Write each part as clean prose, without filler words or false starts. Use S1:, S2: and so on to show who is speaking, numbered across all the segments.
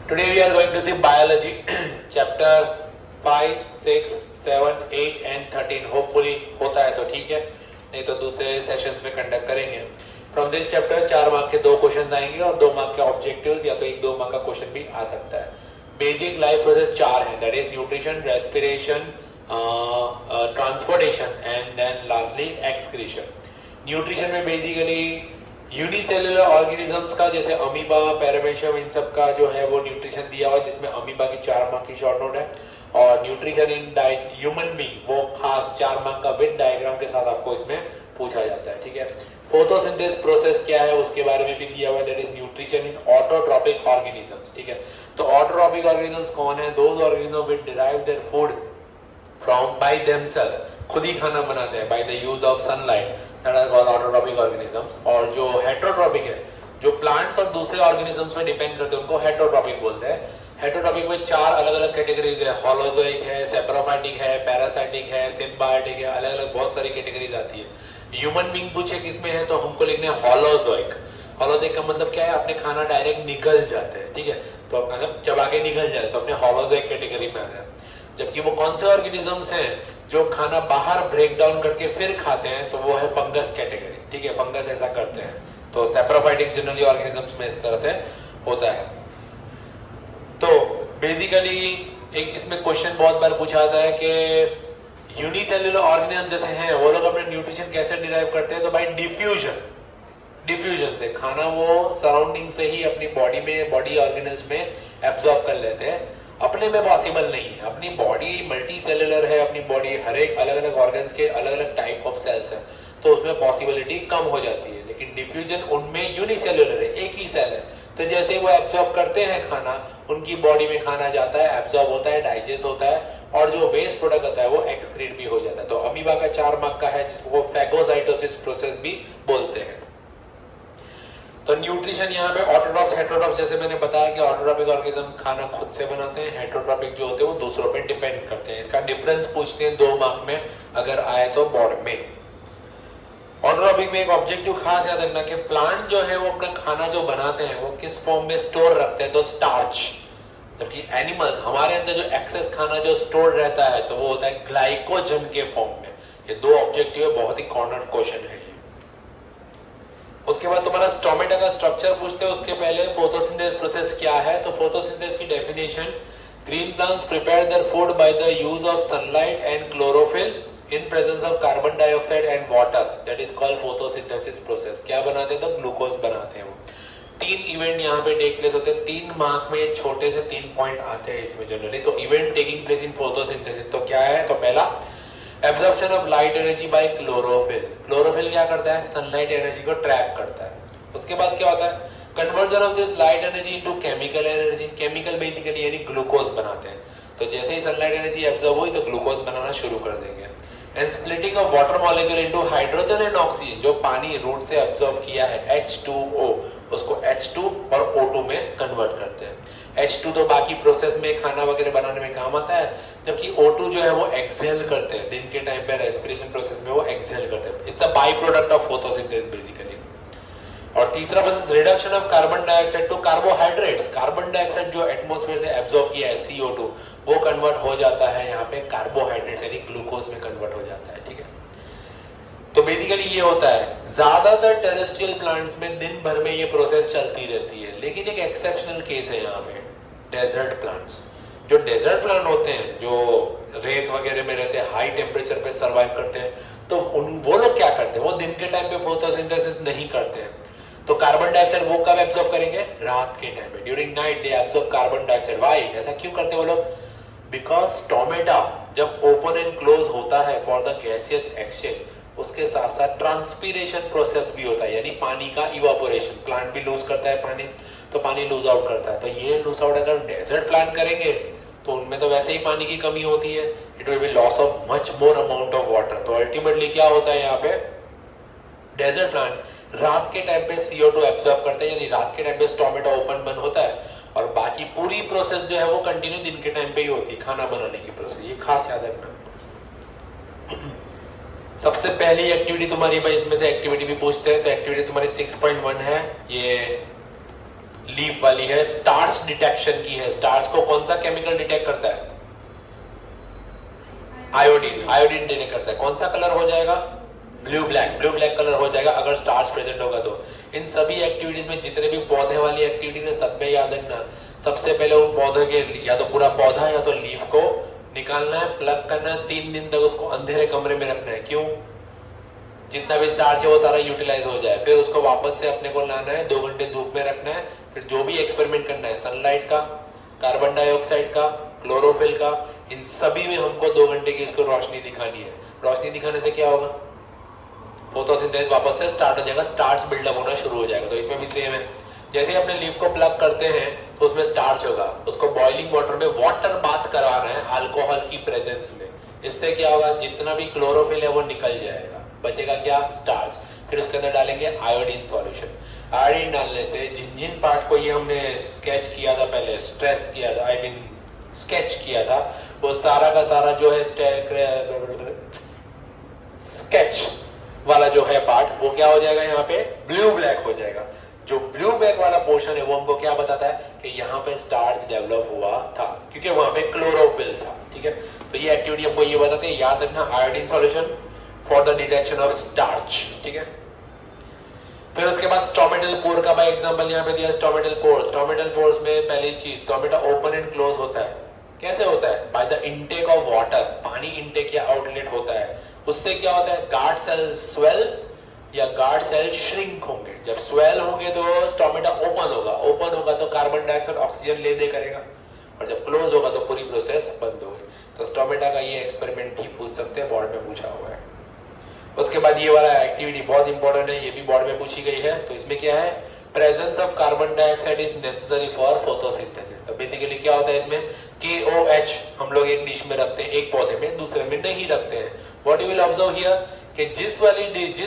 S1: Today we are going to see biology, chapter 5, 6, 7, 8 and 13. Hopefully होता है तो ठीक है, नहीं तो दूसरे सेशंस में कंडक्ट करेंगे. From this chapter 4 मार्क के 2 क्वेश्चंस आएंगे और 2 मार्क के ऑब्जेक्टिव्स या तो 1-2 मार्क का क्वेश्चन भी आ सकता है. बेसिक लाइफ प्रोसेस 4 है, that is nutrition, respiration, transportation and then lastly excretion. Nutrition में बेसिकली यूनिसेलुलर ऑर्गेनिजम्स का जैसे अमीबा, पैरामेशियम, इन सब का जो है वो न्यूट्रिशन दिया हुआ है, जिसमें अमीबा की 4 मार्क की शॉर्ट नोट है और न्यूट्रिशन इन ह्यूमन बीइंग वो खास 4 मार्क का विद डायग्राम के साथ आपको इसमें पूछा जाता है. ठीक है. फोटोसिंथेसिस प्रोसेस क्या है उसके बारे में भी दिया हुआ है, that is nutrition in autotrophic organisms. ठीक है. तो ऑटोट्रॉपिक ऑर्गेनिजम्स कौन है? Those organism which derive their food from by themselves, खुद ही खाना बनाते हैं by the use of sunlight, that are called autotrophic organisms. और जो हेटेरोट्रॉपिक है, जो प्लांट्स और दूसरे ऑर्गेनिजम्स पे डिपेंड करते हैं, उनको हेटेरोट्रॉपिक बोलते हैं. हेटेरोट्रॉपिक में 4 अलग अलग कैटेगरीज है, होलोजोइक है, सेप्रोफाइटिक है, पैरासाइटिक है, सिम्बायोटिक है, अलग अलग बहुत सारी कैटेगरीज आती है. ह्यूमन बीइंग पूछे किसमें है तो हमको लिखना है होलोजोइक. होलोजोइक का मतलब क्या है? अपने खाना डायरेक्ट निगल जाते हैं. ठीक है. तो मतलब चबा के निगल जाते हैं तो अपने होलोजोइक कैटेगरी में आ गया. जबकि वो कौन से ऑर्गेनिजम्स हैं जो खाना बाहर ब्रेक डाउन करके फिर खाते हैं तो वो है फंगस कैटेगरी. ठीक है. फंगस ऐसा करते हैं. तो सेप्रोफाइटिक जनरली ऑर्गेनिजम्स में इस तरह से होता है. तो बेसिकली एक इसमें क्वेश्चन बहुत बार पूछा जाता है कि यूनिसेल्युलर ऑर्गेनिज्म जैसे हैं वो लोग अपने न्यूट्रिशन कैसे डिराइव करते हैं? तो बाय डिफ्यूजन से खाना वो सराउंडिंग से ही अपनी बॉडी में, बॉडी ऑर्गेनल्स में एब्जॉर्ब कर लेते हैं. अपने में पॉसिबल नहीं है. अपनी बॉडी मल्टी सेलुलर है, अपनी बॉडी हर एक अलग अलग ऑर्गन्स के अलग अलग टाइप ऑफ सेल्स है, तो उसमें पॉसिबिलिटी कम हो जाती है. लेकिन डिफ्यूजन उनमें यूनिसेलुलर है, एक ही सेल है. तो जैसे ही वो एब्जॉर्ब करते हैं खाना, उनकी बॉडी में खाना जाता है, एब्जॉर्ब होता है, डाइजेस्ट होता है और जो वेस्ट प्रोडक्ट होता है वो एक्सक्रीट भी हो जाता है. तो अमीबा का 4 मार्क का है जिसको फैगोसाइटोसिस प्रोसेस भी बोलते हैं. तो न्यूट्रिशन यहाँ पे ऑटोट्रॉप्स, हेटेरोट्रॉप्स, जैसे मैंने बताया कि ऑटोट्रॉपिक ऑर्गेनिज्म खाना खुद से बनाते हैं, हेटेरोट्रॉपिक जो होते हैं वो दूसरों पे डिपेंड करते हैं. इसका डिफरेंस पूछते हैं 2 मार्क में अगर आए तो बोर्ड में. ऑटोट्रॉपिक में एक ऑब्जेक्टिव खास याद रखना कि प्लांट जो है वो अपना खाना जो बनाते हैं वो किस फॉर्म में स्टोर रखते हैं? तो स्टार्च. जबकि एनिमल्स, हमारे अंदर जो एक्सेस खाना जो स्टोर रहता है तो वो होता है ग्लाइकोजन के फॉर्म में. ये 2 ऑब्जेक्टिव है, बहुत ही कॉर्नर क्वेश्चन है. उसके बाद तुम्हारा स्टोमेटा का स्ट्रक्चर पूछते हैं. उसके पहले फोटोसिंथेसिस प्रोसेस क्या है? तो फोटोसिंथेसिस की definition, green plants prepare their food by the use of sunlight and chlorophyll in presence of carbon dioxide and water, that is called photosynthesis process. क्या बनाते हैं? तो ग्लूकोज बनाते हैं. वो 3 इवेंट यहाँ पे टेक प्लेस होते हैं. 3 मार्क में छोटे से 3 पॉइंट आते हैं इसमें जनरली. तो event taking place in photosynthesis तो क्या है? तो पहला absorption of light energy by chlorophyll. Chlorophyll क्या करता है? सनलाइट एनर्जी को ट्रैप करता है. उसके बाद क्या होता है? Conversion of this light energy into chemical energy. Chemical basically यानी ग्लूकोज बनाते हैं. तो जैसे ही सनलाइट एनर्जी एब्जॉर्ब हुई तो ग्लूकोज बनाना शुरू कर देंगे. And splitting of water molecule into hydrogen and oxygen. जो पानी रूट से एब्जॉर्ब किया है H2O, उसको H2 और O2 में कन्वर्ट करते हैं. H2 तो बाकी प्रोसेस में खाना वगैरह बनाने में काम आता है, जबकि O2 जो है वो एक्सहेल करते हैं. दिन के टाइम पे रेस्पिरेशन प्रोसेस में वो एक्सहेल करते हैं. It's a by product of photosynthesis basically. और तीसरा process reduction of carbon dioxide to carbohydrates. Carbon dioxide जो एटमॉस्फेयर से एब्जॉर्ब किया है CO2, वो कन्वर्ट हो जाता है यहाँ पे कार्बोहाइड्रेट्स यानी ग्लूकोज में कन्वर्ट हो जाता है. ठीक है. तो बेसिकली ये होता है. ज्यादातर टेरेस्ट्रियल प्लांट्स में दिन भर में ये प्रोसेस चलती रहती है. लेकिन एक एक्सेप्शनल केस है यहाँ पे, डेजर्ट प्लांट्स. जो डेजर्ट प्लांट होते हैं जो रेत वगैरह में रहते हैं, हाई टेम्परेचर पे सर्वाइव करते हैं, तो वो लोग क्या करते हैं? वो दिन के टाइम पे फोटोसिंथेसिस नहीं करते हैं. तो कार्बन डाइऑक्साइड वो कब एब्जॉर्ब करेंगे? रात के टाइम पे. During night they absorb carbon dioxide. Why? ऐसा क्यों करते हैं वो लोग? बिकॉज स्टोमेटा जब ओपन एंड क्लोज होता है फॉर द गैसियस एक्सचेंज, उसके साथ साथ ट्रांसपीरेशन प्रोसेस भी होता है यानी पानी का इवापोरेशन. प्लांट भी लूज करता है पानी, तो पानी लूज आउट करता है. तो ये लूज आउट अगर डेजर्ट प्लांट करेंगे तो उनमें तो वैसे ही पानी की कमी होती है. It will be loss of much more amount of water. तो अल्टीमेटली क्या होता है यहाँ पे? डेजर्ट प्लांट रात के टाइम पे CO2 एब्जॉर्ब करते हैं, यानी रात के टाइम पे स्टोमेटा ओपन बंद होता है और बाकी पूरी प्रोसेस जो है वो कंटिन्यू दिन के टाइम पे ही होती है, खाना बनाने की प्रोसेस. ये खास याद रखना. सबसे पहली एक्टिविटी तुम्हारी, भाई इसमें से एक्टिविटी भी पूछते हैं, तो एक्टिविटी तुम्हारी 6.1 है, ये लीफ वाली है स्टार्च डिटेक्शन की है। स्टार्च को कौन सा केमिकल डिटेक्ट करता है? आयोडीन। आयोडीन डिटेक्ट करता है। कौन सा कलर हो जाएगा? ब्लू ब्लैक कलर हो जाएगा अगर स्टार्च प्रेजेंट होगा तो। इन सभी एक्टिविटीज में जितने भी पौधे वाली एक्टिविटी है सब में याद रखना, सबसे पहले उन पौधे के या तो पूरा पौधा या तो लीफ को निकालना है, प्लग करना है, 3 दिन तक उसको अंधेरे कमरे में रखना है। क्यों? जितना भी स्टार्च है वो सारा यूटिलाइज हो जाए, फिर उसको वापस से अपने को लाना है, 2 घंटे धूप में रखना है, फिर जो भी एक्सपेरिमेंट करना है सनलाइट का, कार्बन डाइऑक्साइड का, क्लोरोफिल का, इन सभी में हमको 2 घंटे की इसको रोशनी दिखानी है। रोशनी दिखाने से क्या होगा? फोटोसिंथेसिस वापस से स्टार्ट हो जाएगा, स्टार्च बिल्डअप होना शुरू हो जाएगा। तो इसमें भी सेम है, जैसे ही अपने लीफ को प्लग करते हैं तो उसमें स्टार्च होगा, उसको बॉइलिंग वाटर में वाटर बाथ करवाना है अल्कोहल की प्रेजेंस में। इससे क्या होगा? जितना भी क्लोरोफिल है वो निकल जाएगा, बचेगा क्या? स्टार्च। फिर उसके अंदर डालेंगे आयोडीन सॉल्यूशन। आयोडीन डालने से जिन पार्ट को ये हमने स्केच किया था पहले, स्ट्रेस किया था, आई मीन स्केच किया था, वो सारा का सारा जो है स्केच वाला जो है पार्ट वो क्या हो जाएगा? यहाँ पे ब्लू ब्लैक हो जाएगा। जो ब्लू ब्लैक वाला पोर्शन है वो हमको क्या बताता है कि यहाँ पे स्टार्च डेवलप हुआ था, क्योंकि वहां पे क्लोरोफिल था। ठीक है, तो ये एक्टिविटी हमको ये बताते हैं, याद रखना, iodine solution for the detection of starch. ठीक है, फिर उसके बाद स्टोमेटल पोर का भाई एग्जांपल यहाँ पे दिया। स्टोमेटल पोर्स, स्टोमेटल पोर्स में पहली चीज स्टोमेटा ओपन एंड क्लोज होता है। कैसे होता है? By the intake of water, पानी इनटेक या आउटलेट होता है। उससे क्या होता है? गार्ड सेल स्वेल या गार्ड सेल श्रिंक होंगे। जब स्वेल होंगे तो स्टोमेटा ओपन होगा, ओपन होगा तो कार्बन डाइऑक्साइड ऑक्सीजन ले दे करेगा, और जब क्लोज होगा तो पूरी प्रोसेस बंद होगी। तो स्टोमेटा का ये एक्सपेरिमेंट भी पूछ सकते हैं, बोर्ड में पूछा हुआ है। उसके बाद ये वाला एक्टिविटी बहुत इंपॉर्टेंट है, ये भी बोर्ड में पूछी गई है। तो इसमें क्या है? Presence of carbon dioxide is necessary for photosynthesis. तो बेसिकली क्या होता है इसमें? KOH हम लोग एक डिश में रखते हैं, एक पौधे में, दूसरे में नहीं रखते हैं। What you will observe here कि जिस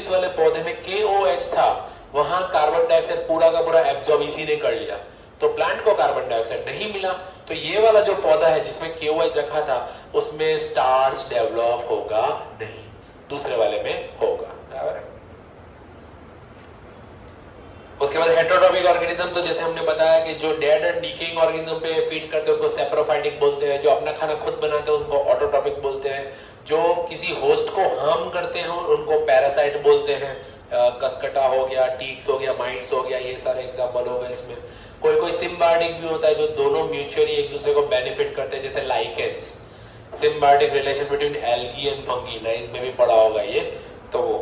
S1: वाले पौधे में KOH था वहां कार्बन डाइऑक्साइड पूरा का पूरा एब्जॉर्ब इसी ने कर लिया, तो प्लांट को कार्बन डाइऑक्साइड नहीं मिला। तो ये वाला जो पौधा है जिसमें KOH रखा था उसमें स्टार्च डेवलप होगा नहीं, दूसरे वाले में होगा। बराबर है। उसके बाद हेटेरोट्रॉपिक ऑर्गेनिज्म, तो जैसे हमने बताया कि जो डेड एंड डीकेइंग ऑर्गेनिज्म पे फीड करते हैं उनको सेप्रोफाइटिक बोलते हैं, जो अपना खाना खुद बनाते हैं उसको ऑटोट्रॉपिक बोलते हैं, जो किसी होस्ट को हार्म करते हैं उनको पैरासाइट बोलते हैं। कसकटा हो गया, टीक्स हो गया, माइट्स हो गया, ये सारे एग्जांपल हो गए इसमें। कोई सिम्बायोटिक भी होता है जो दोनों म्यूचुअली एक दूसरे को बेनिफिट करते हैं, जैसे lichens, symbiotic relation between algae and fungi, 9th में भी पढ़ा होगा ये। तो वो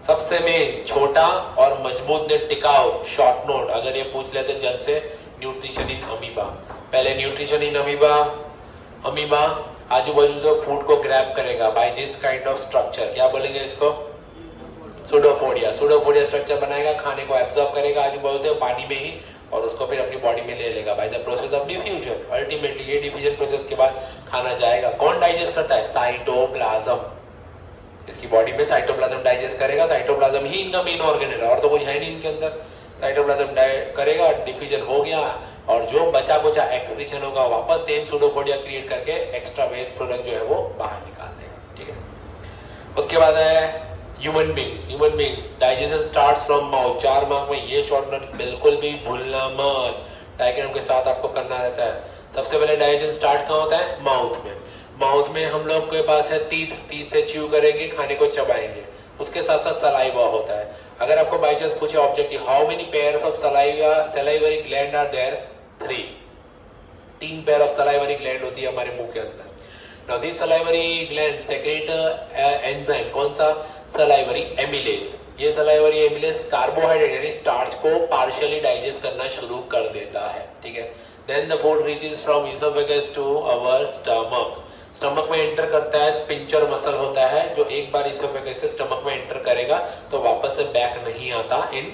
S1: सबसे मेन छोटा और मजबूत ने टिकाऊ, शॉर्ट नोट अगर ये पूछ लेते जल्द से, न्यूट्रिशन इन अमीबा। पहले न्यूट्रिशन इन अमीबा आजू बाजू से फूड को ग्रैब करेगा by this kind of structure. क्या बोलेंगे इसको? सुडोफोडिया। सुडोफोडिया स्ट्रक्चर बनाएगा, खाने को एब्जॉर्ब करेगा आजू बाजू से पानी में ही, और उसको फिर अपनी बॉडी में ले लेगा by the process of diffusion. Ultimately ये डिफ्यूजन प्रोसेस के बाद खाना जाएगा। कौन डाइजेस्ट करता है? साइटोप्लाज्म। इसकी बॉडी में साइटोप्लाज्म डाइजेस्ट करेगा। साइटोप्लाज्म ही इनका मेन ऑर्गन है और तो कुछ है नहीं इनके अंदर। साइटोप्लाज्म करेगा, डिफ्यूजन हो गया, और जो बचा कुचा एक्सक्रीशन होगा वापस सेम सुडोफोडिया क्रिएट करके एक्स्ट्रा वेस्ट प्रोडक्ट जो है वो बाहर निकाल देगा। ठीक है, उसके बाद है human beings digestion starts from mouth. 4 mark में ये शॉर्ट नोट बिल्कुल भी भूलना मत, डायग्राम के साथ आपको करना रहता है। सबसे पहले डाइजेशन स्टार्ट कहाँ होता है? माउथ में। माउथ में हम लोग के पास है टीथ से च्यू करेंगे, खाने को चबाएंगे। उसके साथ साथ सलाइवा होता है। अगर आपको बाई चांस पूछे objective, how many pairs of salivary gland are there? 3 pair of salivary gland होती है हमारे मुंह के अंदर। Now these salivary glands secrete enzyme, कौन सा? salivary amylase। ये salivary amylase कार्बोहाइड्रेट यानी स्टार्च को पार्शियली डाइजेस्ट करना शुरू कर देता है। ठीक है, then the food reaches from esophagus to our stomach। Stomach में एंटर करता है, स्पिंचर मसल होता है जो एक बार esophagus से स्टमक में एंटर करेगा तो वापस से बैक नहीं आता in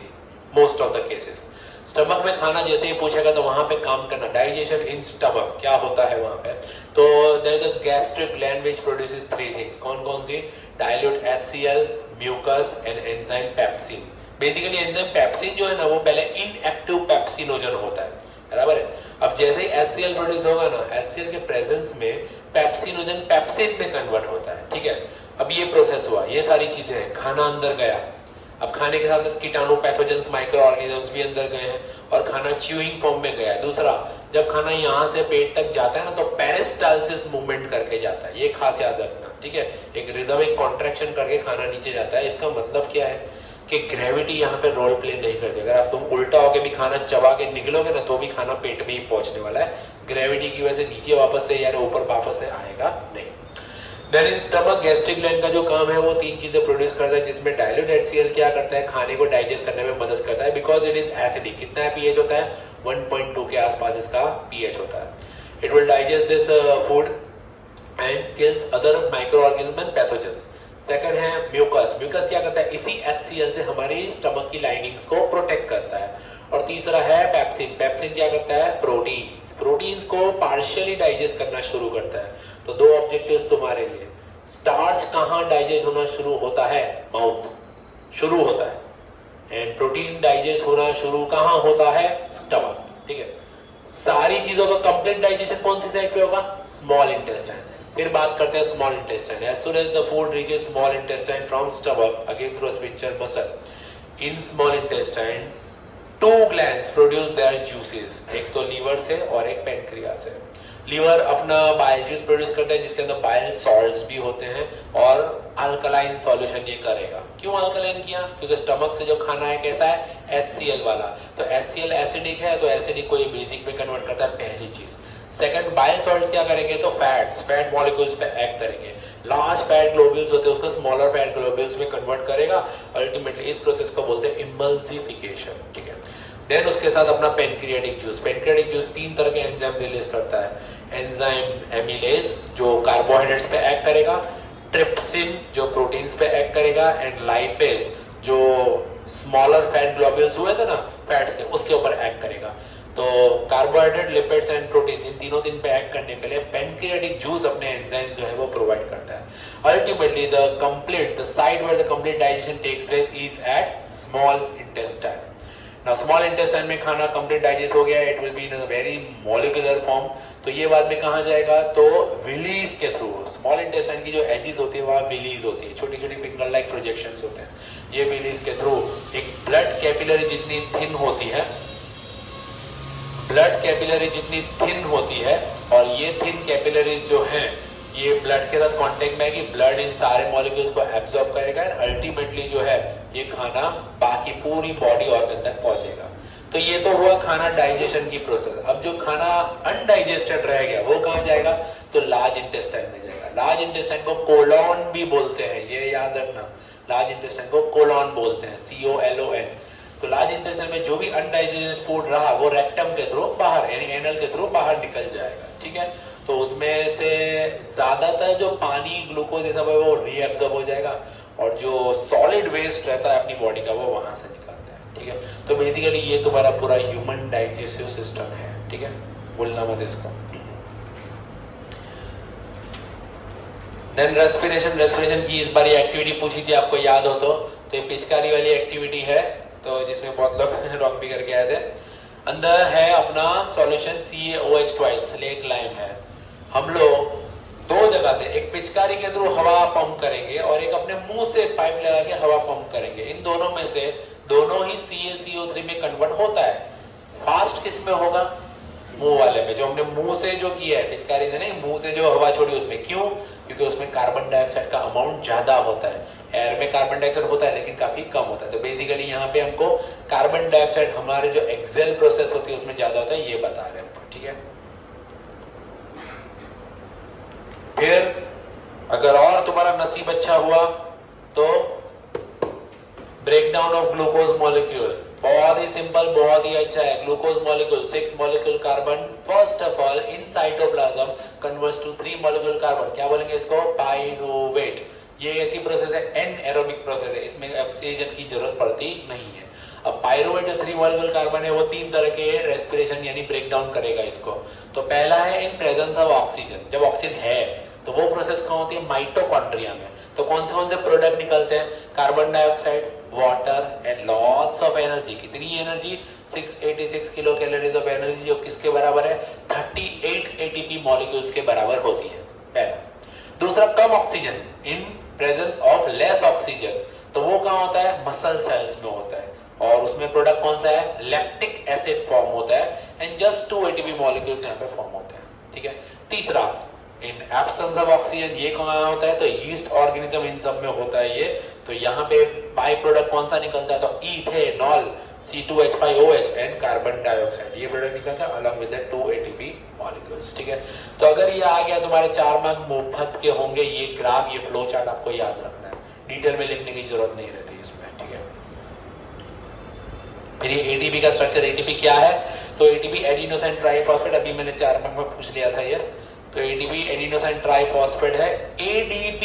S1: most of the cases. Stomach में खाना जैसे ही पूछेगा तो वहां पे काम करना, डाइजेशन इन स्टमक क्या होता है वहां पे? तो there is a gastric gland which produces 3 things. कौन सी? Dilute HCl, mucus and enzyme pepsin. Basically enzyme pepsin जो है ना वो पहले इनएक्टिव पेप्सिनोजन होता है, बराबर है। अब जैसे ही HCl प्रोड्यूस होगा ना, HCl के प्रेजेंस में पेप्सिनोजन पेप्सिन में कन्वर्ट होता है। ठीक है, अब ये प्रोसेस हुआ, ये सारी चीजें हैं, खाना अंदर गया, अब खाने के साथ कीटाणु पैथोजेंस माइक्रो ऑर्गेनिजम्स भी अंदर गए हैं और खाना च्यूइंग फॉर्म में गया है। दूसरा, जब खाना यहाँ से पेट तक जाता है ना तो पेरिस्टाल्सिस मूवमेंट करके जाता है, ये खास याद रखना, ठीक है। एक रिदमिक कॉन्ट्रैक्शन करके खाना नीचे जाता है। इसका मतलब क्या है कि ग्रेविटी यहाँ पे रोल प्ले नहीं करती। अगर आप तुम उल्टा होके भी खाना चबा के निकलोगे ना तो भी खाना पेट में ही पहुंचने वाला है, ग्रेविटी की वजह से नीचे वापस से या ऊपर वापस से आएगा नहीं। Then in stomach gastric gland का जो काम है वो तीन चीजें प्रोड्यूस करता है, जिसमें डाइल्यूट HCl क्या करता है, खाने को डाइजेस्ट करने में मदद करता है, बिकॉज इट इज एसिडिक। कितना पीएच होता है, 1.2 के आसपास इसका पीएच होता है। It will digest this food and kills other micro organism and pathogens. Second है म्यूकस। म्यूकस क्या करता है, इसी HCl से हमारी स्टमक की लाइनिंग्स को प्रोटेक्ट करता है। और तीसरा है पेप्सिन। पेप्सिन क्या करता है, प्रोटीन्स। प्रोटीन्स को पार्शियली डाइजेस्ट करना शुरू करता है। तो दो ऑब्जेक्टिव्स तुम्हारे लिए, स्टार्च कहां डाइजेस्ट होना शुरू होता है, माउथ शुरू होता है, एंड प्रोटीन डाइजेस्ट होना शुरू कहां होता है, स्टमक, ठीक है। सारी चीजों का कंप्लीट डाइजेशन कौन सी साइड पे होगा, स्मॉल इंटेस्टाइन। फिर बात करते हैं small intestine. As soon as the food reaches small intestine from stomach again through sphincter muscle, in small intestine 2 glands produce their juices, एक तो लीवर से और एक पेनक्रियास से। लीवर अपना बाइल जूस प्रोड्यूस करता है जिसके अंदर बाइल सॉल्ट्स भी होते हैं और अल्कलाइन सॉल्यूशन ये करेगा। क्यों अल्कलाइन किया, क्योंकि स्टमक से जो खाना है कैसा है, HCl वाला, तो HCl एसिडिक है, तो एसिडिक को ये बेसिक में कन्वर्ट करता है, पहली चीज। सेकंड, बाइल सॉल्ट्स क्या करेंगे, तो फैट मॉलिक्यूल्स पे एक्ट करेंगे, लार्ज फैट ग्लोब्यूल्स होते हैं उसको स्मॉलर फैट ग्लोब्यूल्स में कन्वर्ट करेगा। अल्टीमेटली इस प्रोसेस को बोलते हैं इमल्सिफिकेशन, ठीक है। देन उसके साथ अपना पेनक्रियाटिक जूस। पेनक्रियाटिक जूस 3 तरह के एंजाइम रिलीज करता है, एंजाइम एमिलेज जो कार्बोहाइड्रेट्स पे एक्ट करेगा, ट्रिप्सिन जो प्रोटीन्स पे एक्ट करेगा, एंड लाइपेज जो स्मॉलर फैट ग्लोब्यूल्स हुए थे ना फैट्स के, उसके ऊपर एक्ट करेगा। तो कार्बोहाइड्रेट, लिपिड्स एंड प्रोटीन्स, इन तीनों दिन पे एक्ट करने के लिए पेनक्रियाटिक जूस अपने एंजाइम्स जो है वो प्रोवाइड करता है। Ultimately the side where the complete digestion takes place is at small intestine. Now small intestine में खाना कंप्लीट डाइजेस्ट हो गया, it will be in a very molecular form. तो ये बाद में कहाँ जाएगा, तो विलीज के थ्रू। स्मॉल इंटेस्टाइन की जो एजेस होती है वहाँ विलीज होती है, छोटी छोटी फिंगर लाइक प्रोजेक्शंस होते हैं। ये विलीज के थ्रू एक ब्लड कैपिलरी जितनी थिन होती है, ब्लड कैपिलरी जितनी थिन होती है, और ये थिन कैपिलरीज जो हैं ये ब्लड के साथ कांटेक्ट में आएगी, ब्लड इन सारे मॉलिक्यूल्स को एब्जॉर्ब करेगा एंड अल्टीमेटली जो है ये खाना बाकी पूरी बॉडी ऑर्गन तक पहुंचेगा। तो ये तो हुआ खाना डाइजेशन की प्रोसेस। अब जो खाना अनडाइजेस्टेड रह गया वो कहाँ जाएगा, तो लार्ज इंटेस्टाइन में जाएगा। लार्ज इंटेस्टाइन को कोलॉन भी बोलते हैं, ये याद रखना, लार्ज इंटेस्टाइन को कोलॉन बोलते हैं, COLON। तो लार्ज इंटेस्टाइन में जो भी अनडाइजेस्टेड फूड रहा वो रेक्टम के थ्रू बाहर, यानी एनल के थ्रू बाहर निकल जाएगा, ठीक है। तो उसमें से ज्यादातर जो पानी, ग्लूकोज ये सब है वो रीअब्सॉर्ब हो जाएगा, और जो सॉलिड वेस्ट रहता है अपनी बॉडी का वो वहां से निकलता है, ठीक है। तो बेसिकली ये तुम्हारा पूरा ह्यूमन डाइजेस्टिव सिस्टम है, ठीक है, भूलना मत इसको। देन रेस्पिरेशन की इस बार ये एक्टिविटी पूछी थी, आपको याद हो तो ये पिचकारी वाली एक्टिविटी है, तो जिसमें बहुत लोग रॉन्ग भी करके आए थे। अंदर है अपना solution CaOH twice, slate lime है। हम लोग 2 जगह से, एक पिचकारी के थ्रू हवा पंप करेंगे और एक अपने मुंह से पाइप लगा के हवा पंप करेंगे। इन दोनों में से दोनों ही CaCO3 में कन्वर्ट होता है। फास्ट किस में होगा, मुंह वाले में, जो हमने मुंह से जो किया है, पिचकारी से नहीं, मुंह से जो हवा छोड़ी उसमें। क्यों, क्योंकि उसमें कार्बन डाइऑक्साइड का अमाउंट ज्यादा होता है। एयर में कार्बन डाइऑक्साइड होता है लेकिन काफी कम होता है। तो बेसिकली यहाँ पे हमको कार्बन डाइऑक्साइड हमारे जो एक्सेल प्रोसेस होती है उसमें ज्यादा होता है, ये बता रहे हैं हमको, ठीक है। फिर अगर और तुम्हारा नसीब अच्छा हुआ तो ब्रेकडाउन ऑफ ग्लूकोज मॉलिक्यूल, बहुत ही सिंपल, बहुत ही अच्छा है। Glucose molecule 6 molecule carbon first of all in cytoplasm converts to 3 molecule carbon, क्या बोलेंगे इसको, पाइरुवेट। ये ऐसी प्रोसेस है, एनएरोबिक प्रोसेस है, इसमें ऑक्सीजन की जरूरत पड़ती नहीं है। अब पाइरुवेट जो 3 मॉलिक्यूल कार्बन है वो 3 तरह के रेस्पिरेशन यानी ब्रेकडाउन करेगा इसको। तो पहला है इन प्रेजेंस ऑफ ऑक्सीजन, जब ऑक्सीजन है तो वो प्रोसेस कहाँ होती है, माइटोकॉन्ड्रिया में। तो कौन से प्रोडक्ट निकलते हैं, carbon dioxide, water and lots of energy. कितनी energy, 686 kilo calories of energy, जो किसके बराबर है, 38 ATP मॉलिक्यूल्स के बराबर होती है, पहला। दूसरा, कम oxygen, in presence of less oxygen, तो वो कहाँ होता है, मसल सेल्स में होता है, और उसमें प्रोडक्ट कौन सा है, लैक्टिक एसिड फॉर्म होता है, एंड जस्ट 2 एटीपी मॉलिक्यूल्स यहाँ पे फॉर्म होते हैं, ठीक है। तीसरा, इन एब्सेंस ऑफ ऑक्सीजन, ये कहाँ होता है, तो यीस्ट ऑर्गेनिज्म इन सब में होता है ये, तो यहाँ पे बाई प्रोडक्ट कौन सा निकलता है, तो ethanol, C2H5OH and carbon dioxide, ये प्रोडक्ट निकलता है along with the 2 ATP molecules, ठीक है। तो अगर ये आ गया तुम्हारे 4 मार्क मुफ्त के होंगे, ये ग्राफ, ये फ्लो चार्ट आपको याद रखना है, डिटेल में लिखने की जरूरत नहीं रहती इसमें, ठीक है। फिर ये ATP का स्ट्रक्चर, ATP क्या है, तो ATP एडिनोसाइन ट्राइफॉस्फेट, अभी मैंने 4 मार्क में पूछ लिया था ये, तो ATP एडिनोसाइन ट्राइफॉस्फेट है। ADP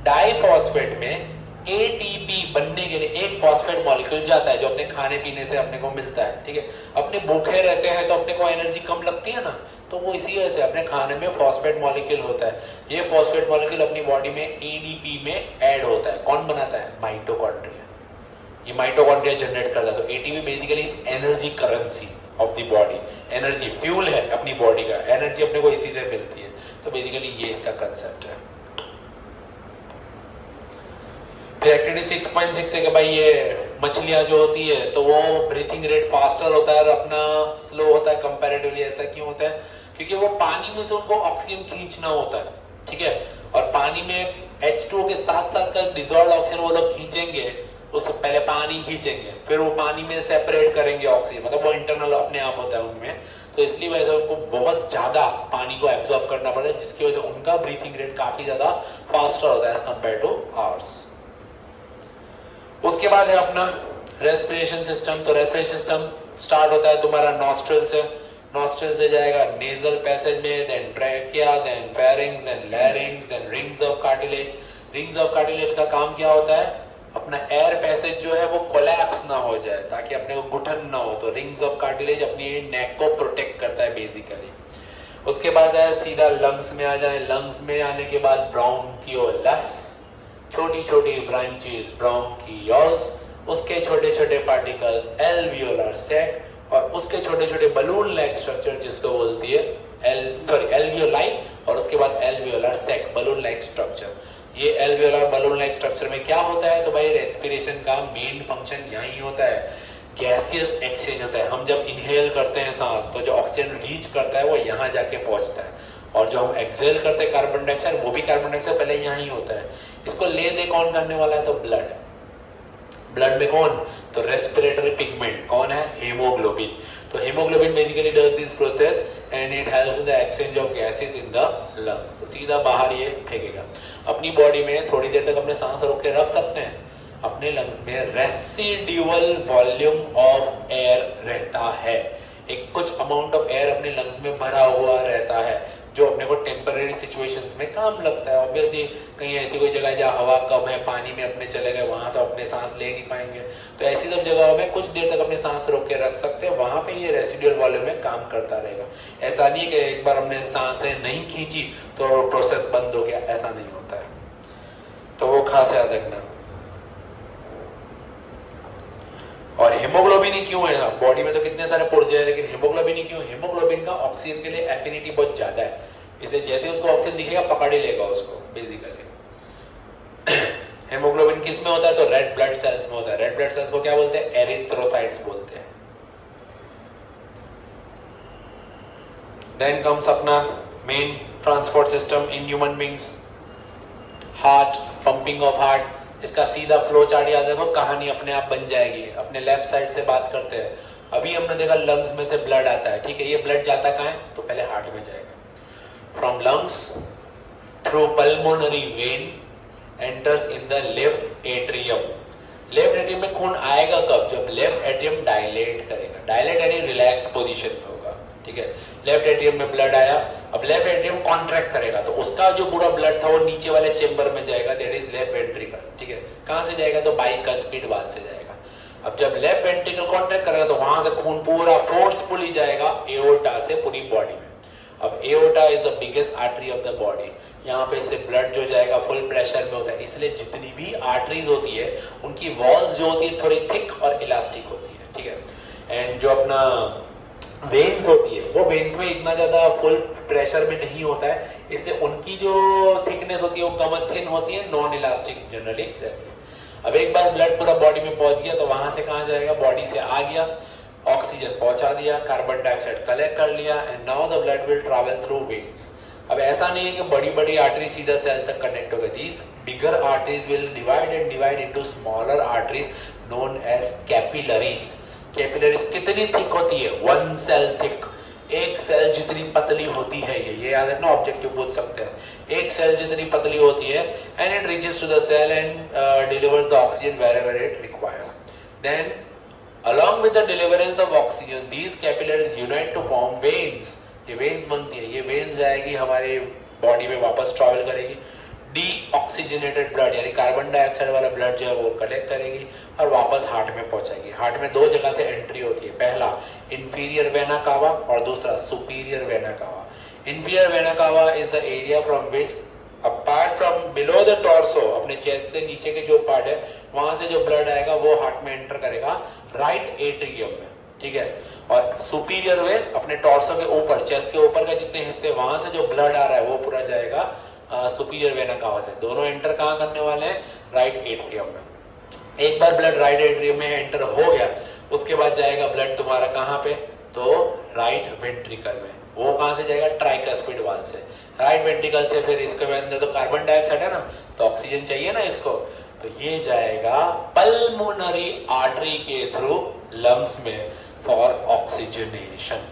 S1: डाइफॉस्फेट में ATP बनने के लिए एक फॉस्फेट मॉलिक्यूल जाता है, जो अपने खाने पीने से अपने को मिलता है, ठीक है। अपने भूखे रहते हैं तो अपने को एनर्जी कम लगती है ना, तो वो इसी वजह से अपने खाने में फॉस्फेट मॉलिक्यूल होता है। ये फॉस्फेट मॉलिक्यूल अपनी बॉडी में ADP में ऐड होता है, कौन बनाता है, माइटोकॉन्ड्रिया, ये माइटोकॉन्ड्रिया जनरेट करता है। तो ATP basically is energy currency of the body, energy fuel है अपनी बॉडी का, एनर्जी अपने को इसी से मिलती है, तो बेसिकली ये इसका कंसेप्ट है। फिर एक्टिविटी 6.6 है कि भाई ये मछलियां जो होती है तो वो ब्रीथिंग रेट फास्टर होता है और अपना स्लो होता है कंपैरेटिवली, ऐसा क्यों होता है, क्योंकि वो पानी में से उनको ऑक्सीजन खींचना होता है, ठीक है, और पानी में H2O के साथ साथ का डिसॉल्व ऑक्सीजन वो लोग खींचेंगे, उससे पहले पानी खींचेंगे, फिर वो पानी में सेपरेट करेंगे ऑक्सीजन, मतलब वो इंटरनल अपने आप होता है उनमें, तो इसलिए वजह से उनको बहुत ज्यादा पानी को एब्जॉर्ब करना पड़ता है, जिसकी वजह से उनका ब्रीथिंग रेट काफी ज्यादा फास्टर होता है एज कंपेयर टू आवर्स। उसके बाद है अपना रेस्पिरेशन सिस्टम, तो रेस्पिरेशन सिस्टम स्टार्ट होता है तुम्हारा नॉस्ट्रल से, नॉस्ट्रल से जाएगा नेजल पैसेज में, then trachea, then pharynx, then larynx, then rings of cartilage. Rings of cartilage का काम क्या होता है, अपना एयर पैसेज जो है वो कोलैप्स ना हो जाए, ताकि अपने को घुटन ना हो, तो रिंग्स ऑफ कार्टिलेज अपनी नेक को प्रोटेक्ट करता है बेसिकली। उसके बाद है सीधा लंग्स में आ जाए, लंग्स में आने के बाद ब्रोंकियोलस, छोटी छोटी ब्रांचेस ब्रोंकियोल्स, उसके छोटे छोटे पार्टिकल्स एल्वियोलर सैक, और उसके छोटे छोटे बलून लाइक स्ट्रक्चर जिसको बोलती है एल्वियोलाई, और उसके बाद alveolar sac, balloon like structure. ये एल्वियोलर बलून लाइक स्ट्रक्चर में क्या होता है, तो भाई रेस्पिरेशन का मेन फंक्शन यही होता है, गैसियस एक्सचेंज होता है। हम जब इनहेल करते हैं सांस, तो जो ऑक्सीजन रीच करता है वो यहाँ जाके पहुंचता है, और जो हम एक्सहेल करते हैं कार्बन डाइऑक्साइड, वो भी कार्बन डाइऑक्साइड पहले यहाँ ही होता है। इसको ले दे कौन करने वाला है, तो ब्लड। ब्लड में कौन, तो रेस्पिरेटरी पिगमेंट कौन है, हीमोग्लोबिन। तो haemoglobin basically does this process and it helps in the exchange of gases in the lungs. तो सीधा बाहर ये फेंकेगा। अपनी बॉडी में थोड़ी देर तक अपने सांस रोक के रख सकते हैं, अपने लंग्स में रेसिडुअल वॉल्यूम ऑफ एयर रहता है, एक कुछ अमाउंट ऑफ एयर अपने लंग्स में भरा हुआ रहता है, जो अपने को टेम्परेरी सिचुएशंस में काम लगता है। ऑब्वियसली कहीं ऐसी कोई जगह जहाँ हवा कम है, पानी में अपने चले गए, वहां तो अपने सांस ले नहीं पाएंगे, तो ऐसी सब जगहों में कुछ देर तक अपने सांस रोक के रख सकते हैं, वहां पे ये रेसिडुअल वॉल्यूम में काम करता रहेगा। ऐसा नहीं कि एक बार हमने सांसें नहीं खींची तो प्रोसेस बंद हो गया, ऐसा नहीं होता है, तो वो खास याद रखना। और हीमोग्लोबिन ही क्यों है, बॉडी में तो कितने सारे पुर्जे हैं, लेकिन हीमोग्लोबिन ही क्यों, हीमोग्लोबिन का ऑक्सीजन के लिए एफिनिटी बहुत ज्यादा है, इसलिए जैसे उसको ऑक्सीजन दिखेगा पकड़ ही लेगा उसको बेसिकली। हीमोग्लोबिन किस में होता है, तो रेड ब्लड सेल्स में होता है। रेड ब्लड सेल्स को क्या बोलते हैं, एरिथ्रोसाइट्स बोलते हैं। देन कम्स अपना main transport system in human beings, heart, pumping of heart. इसका सीधा फ्लो चार्ट याद रखो, कहानी अपने आप बन जाएगी। अपने लेफ्ट साइड से बात करते हैं, अभी हमने देखा लंग्स में से ब्लड आता है, ठीक है, ये ब्लड जाता कहाँ है, तो पहले हार्ट में जाएगा। From lungs through pulmonary vein enters in the left atrium. Left atrium में खून आएगा कब, जब लेफ्ट एट्रियम डायलेट करेगा, डायलेट यानी रिलैक्स पोजीशन में होगा, ठीक है। लेफ्ट एट्रियम में ब्लड आया, अब लेफ्ट एट्रियम कॉन्ट्रैक्ट करेगा, तो उसका जो पूरा ब्लड था वो नीचे वाले चेंबर में जाएगा, दैट इज लेफ्ट वेंट्रिकल, ठीक है। कहां से जाएगा, तो बाइकस्पिड वाल्व से जाएगा। अब जब लेफ्ट वेंट्रिकल कॉन्ट्रैक्ट करेगा तो वहां से खून पूरा फोर्सफुली जाएगा एओर्टा से पूरी बॉडी में। अब aorta is the biggest artery of the body, यहाँ पे से ब्लड जो जाएगा फुल प्रेशर में होता है, इसलिए जितनी भी आर्टरीज होती है उनकी वॉल्स जो होती है थोड़ी थिक और इलास्टिक होती है, ठीक है। एंड जो अपना वेन्स होती है वो वेन्स में इतना ज्यादा फुल प्रेशर में नहीं होता है, इसलिए उनकी जो थिकनेस होती है वो कम थिन होती है, नॉन इलास्टिक जनरली रहती है। अब एक बार ब्लड पूरा बॉडी में पहुंच गया तो वहां से कहाँ जाएगा, बॉडी से आ गया, ऑक्सीजन पहुंचा दिया, कार्बन डाइऑक्साइड कलेक्ट कर लिया, and now the blood will travel through veins. अब ऐसा नहीं है कि बड़ी बड़ी आर्टरी सीधा सेल तक कनेक्ट हो गई, these bigger arteries will divide into smaller arteries known as capillaries. Capillaries कितनी थिक होती है, 1 सेल थिक, एक सेल जितनी पतली होती है, ये याद रखना, ऑब्जेक्टिव पूछ सकते हैं, एक सेल जितनी पतली होती है, and it reaches to the cell and delivers the oxygen wherever it requires. Then along with the deliverance of oxygen these capillaries unite to form veins। ये veins बनती है, ये veins जाएगी हमारे बॉडी में, वापस ट्रैवल करेगी, डीऑक्सीजनेटेड ब्लड यानी कार्बन डाइऑक्साइड वाला ब्लड जो है वो कलेक्ट करेगी और वापस हार्ट में पहुंचाएगी। हार्ट में 2 जगह से एंट्री होती है, पहला इंफीरियर वेना कावा और दूसरा superior vena cava. Inferior vena cava is the area from which apart from below the torso, अपने चेस्ट से नीचे के जो पार्ट है वहां से जो ब्लड आएगा वो हार्ट में एंटर करेगा राइट एट्रियम में, ठीक है। और सुपीरियर वे अपने टॉर्सो के ऊपर, चेस्ट के ऊपर का जितने हिस्से वहां से जो ब्लड आ रहा है वो पूरा जाएगा सुपीरियर वेना कावा से। दोनों एंटर कहाँ करने वाले हैं, राइट एट्रियम में। एक बार ब्लड राइट एट्रियम में एंटर हो गया उसके बाद जाएगा ब्लड तुम्हारा कहाँ पे, तो राइट वेंट्रिकल में। वो कहाँ से जाएगा, ट्राइकस्पिड वाल से, राइट वेंट्रिकल से। फिर इसके अंदर तो कार्बन डाइऑक्साइड है ना, तो ऑक्सीजन चाहिए ना इसको, तो ये जाएगा पल्मोनरी आर्टरी के थ्रू लंग्स में फॉर ऑक्सीजनेशन।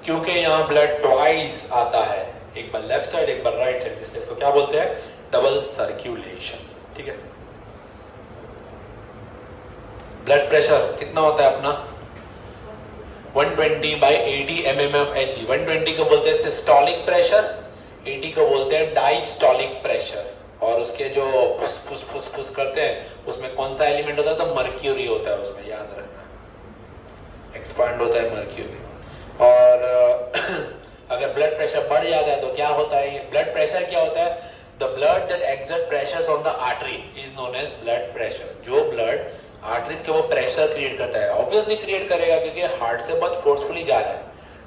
S1: क्योंकि यहाँ ब्लड ट्वाइस आता है, एक बार लेफ्ट साइड एक बार राइट साइड, इसलिए इसको क्या बोलते हैं, डबल सर्कुलेशन, ठीक है। ब्लड प्रेशर कितना होता है अपना, 120/80 mmHg। 120 को बोलते हैं सिस्टोलिक प्रेशर, 80 को बोलते हैं डायस्टोलिक प्रेशर। और उसके जो फुस करते हैं उसमें कौन सा एलिमेंट होता है, तो मर्क्यूरी होता है उसमें, याद रखना, एक्सपांड होता है मर्क्यूरी। और अगर ब्लड प्रेशर बढ़ जाता है तो क्या होता है, ब्लड प्रेशर क्या होता है, the blood that exert pressure on the artery is known as blood pressure. जो ब्लड आर्टरीज के वो प्रेशर क्रिएट करता है, ऑब्वियसली क्रिएट करेगा क्योंकि हार्ट से बहुत फोर्सफुली जा रहा है,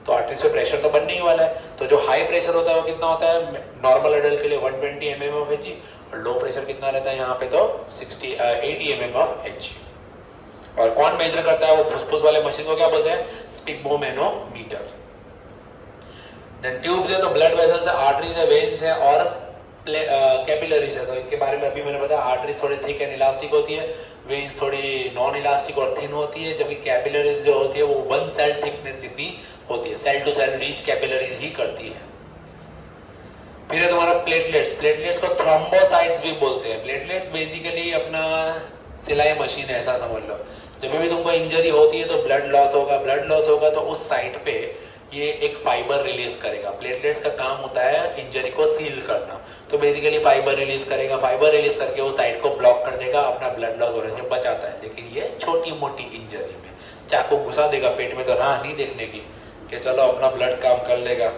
S1: तो आर्टरीज पे प्रेशर तो बनने ही वाला है। तो जो हाई प्रेशर होता है वो कितना होता है, नॉर्मल एडल्ट के लिए 120 mmHg, और लो प्रेशर कितना रहता है यहाँ पे, तो 80 mmHg। और कौन मेजर करता है, वो फुसफुस वाले मशीन को क्या बोलते हैं, स्पिग्मोमेनोमीटर। देन ट्यूब्स है, तो ब्लड वेसल्स है, आर्टरीज है, वेन्स है और कैपिलरीज है। तो इनके बारे में अभी मैंने बताया, आर्टरीज थोड़ी थिक एंड इलास्टिक होती है, वेन्स थोड़ी नॉन इलास्टिक और थिन होती है, जबकि कैपिलरीज जो होती है वो 1 सेल थिकनेस जितनी होती है, cell to cell reach capillaries ही करती है। फिर है तुम्हारा प्लेटलेट्स। प्लेटलेट्स को थ्रोम्बोसाइट्स भी बोलते हैं। प्लेटलेट्स बेसिकली अपना सिलाई मशीन है, ऐसा समझ लो। जब भी तुमको इंजरी होती है तो ब्लड लॉस होगा, ब्लड लॉस होगा तो उस साइट पे ये एक फाइबर रिलीज करेगा। प्लेटलेट्स का काम होता है इंजरी को सील करना, तो बेसिकली फाइबर रिलीज करेगा, फाइबर रिलीज करके वो साइट को ब्लॉक कर देगा, अपना ब्लड लॉस होने से बचाता है। लेकिन ये छोटी मोटी इंजरी में चाकू घुसा देगा पेट में तो राह नहीं देखने की कि चलो अपना ब्लड काम कर लेगा।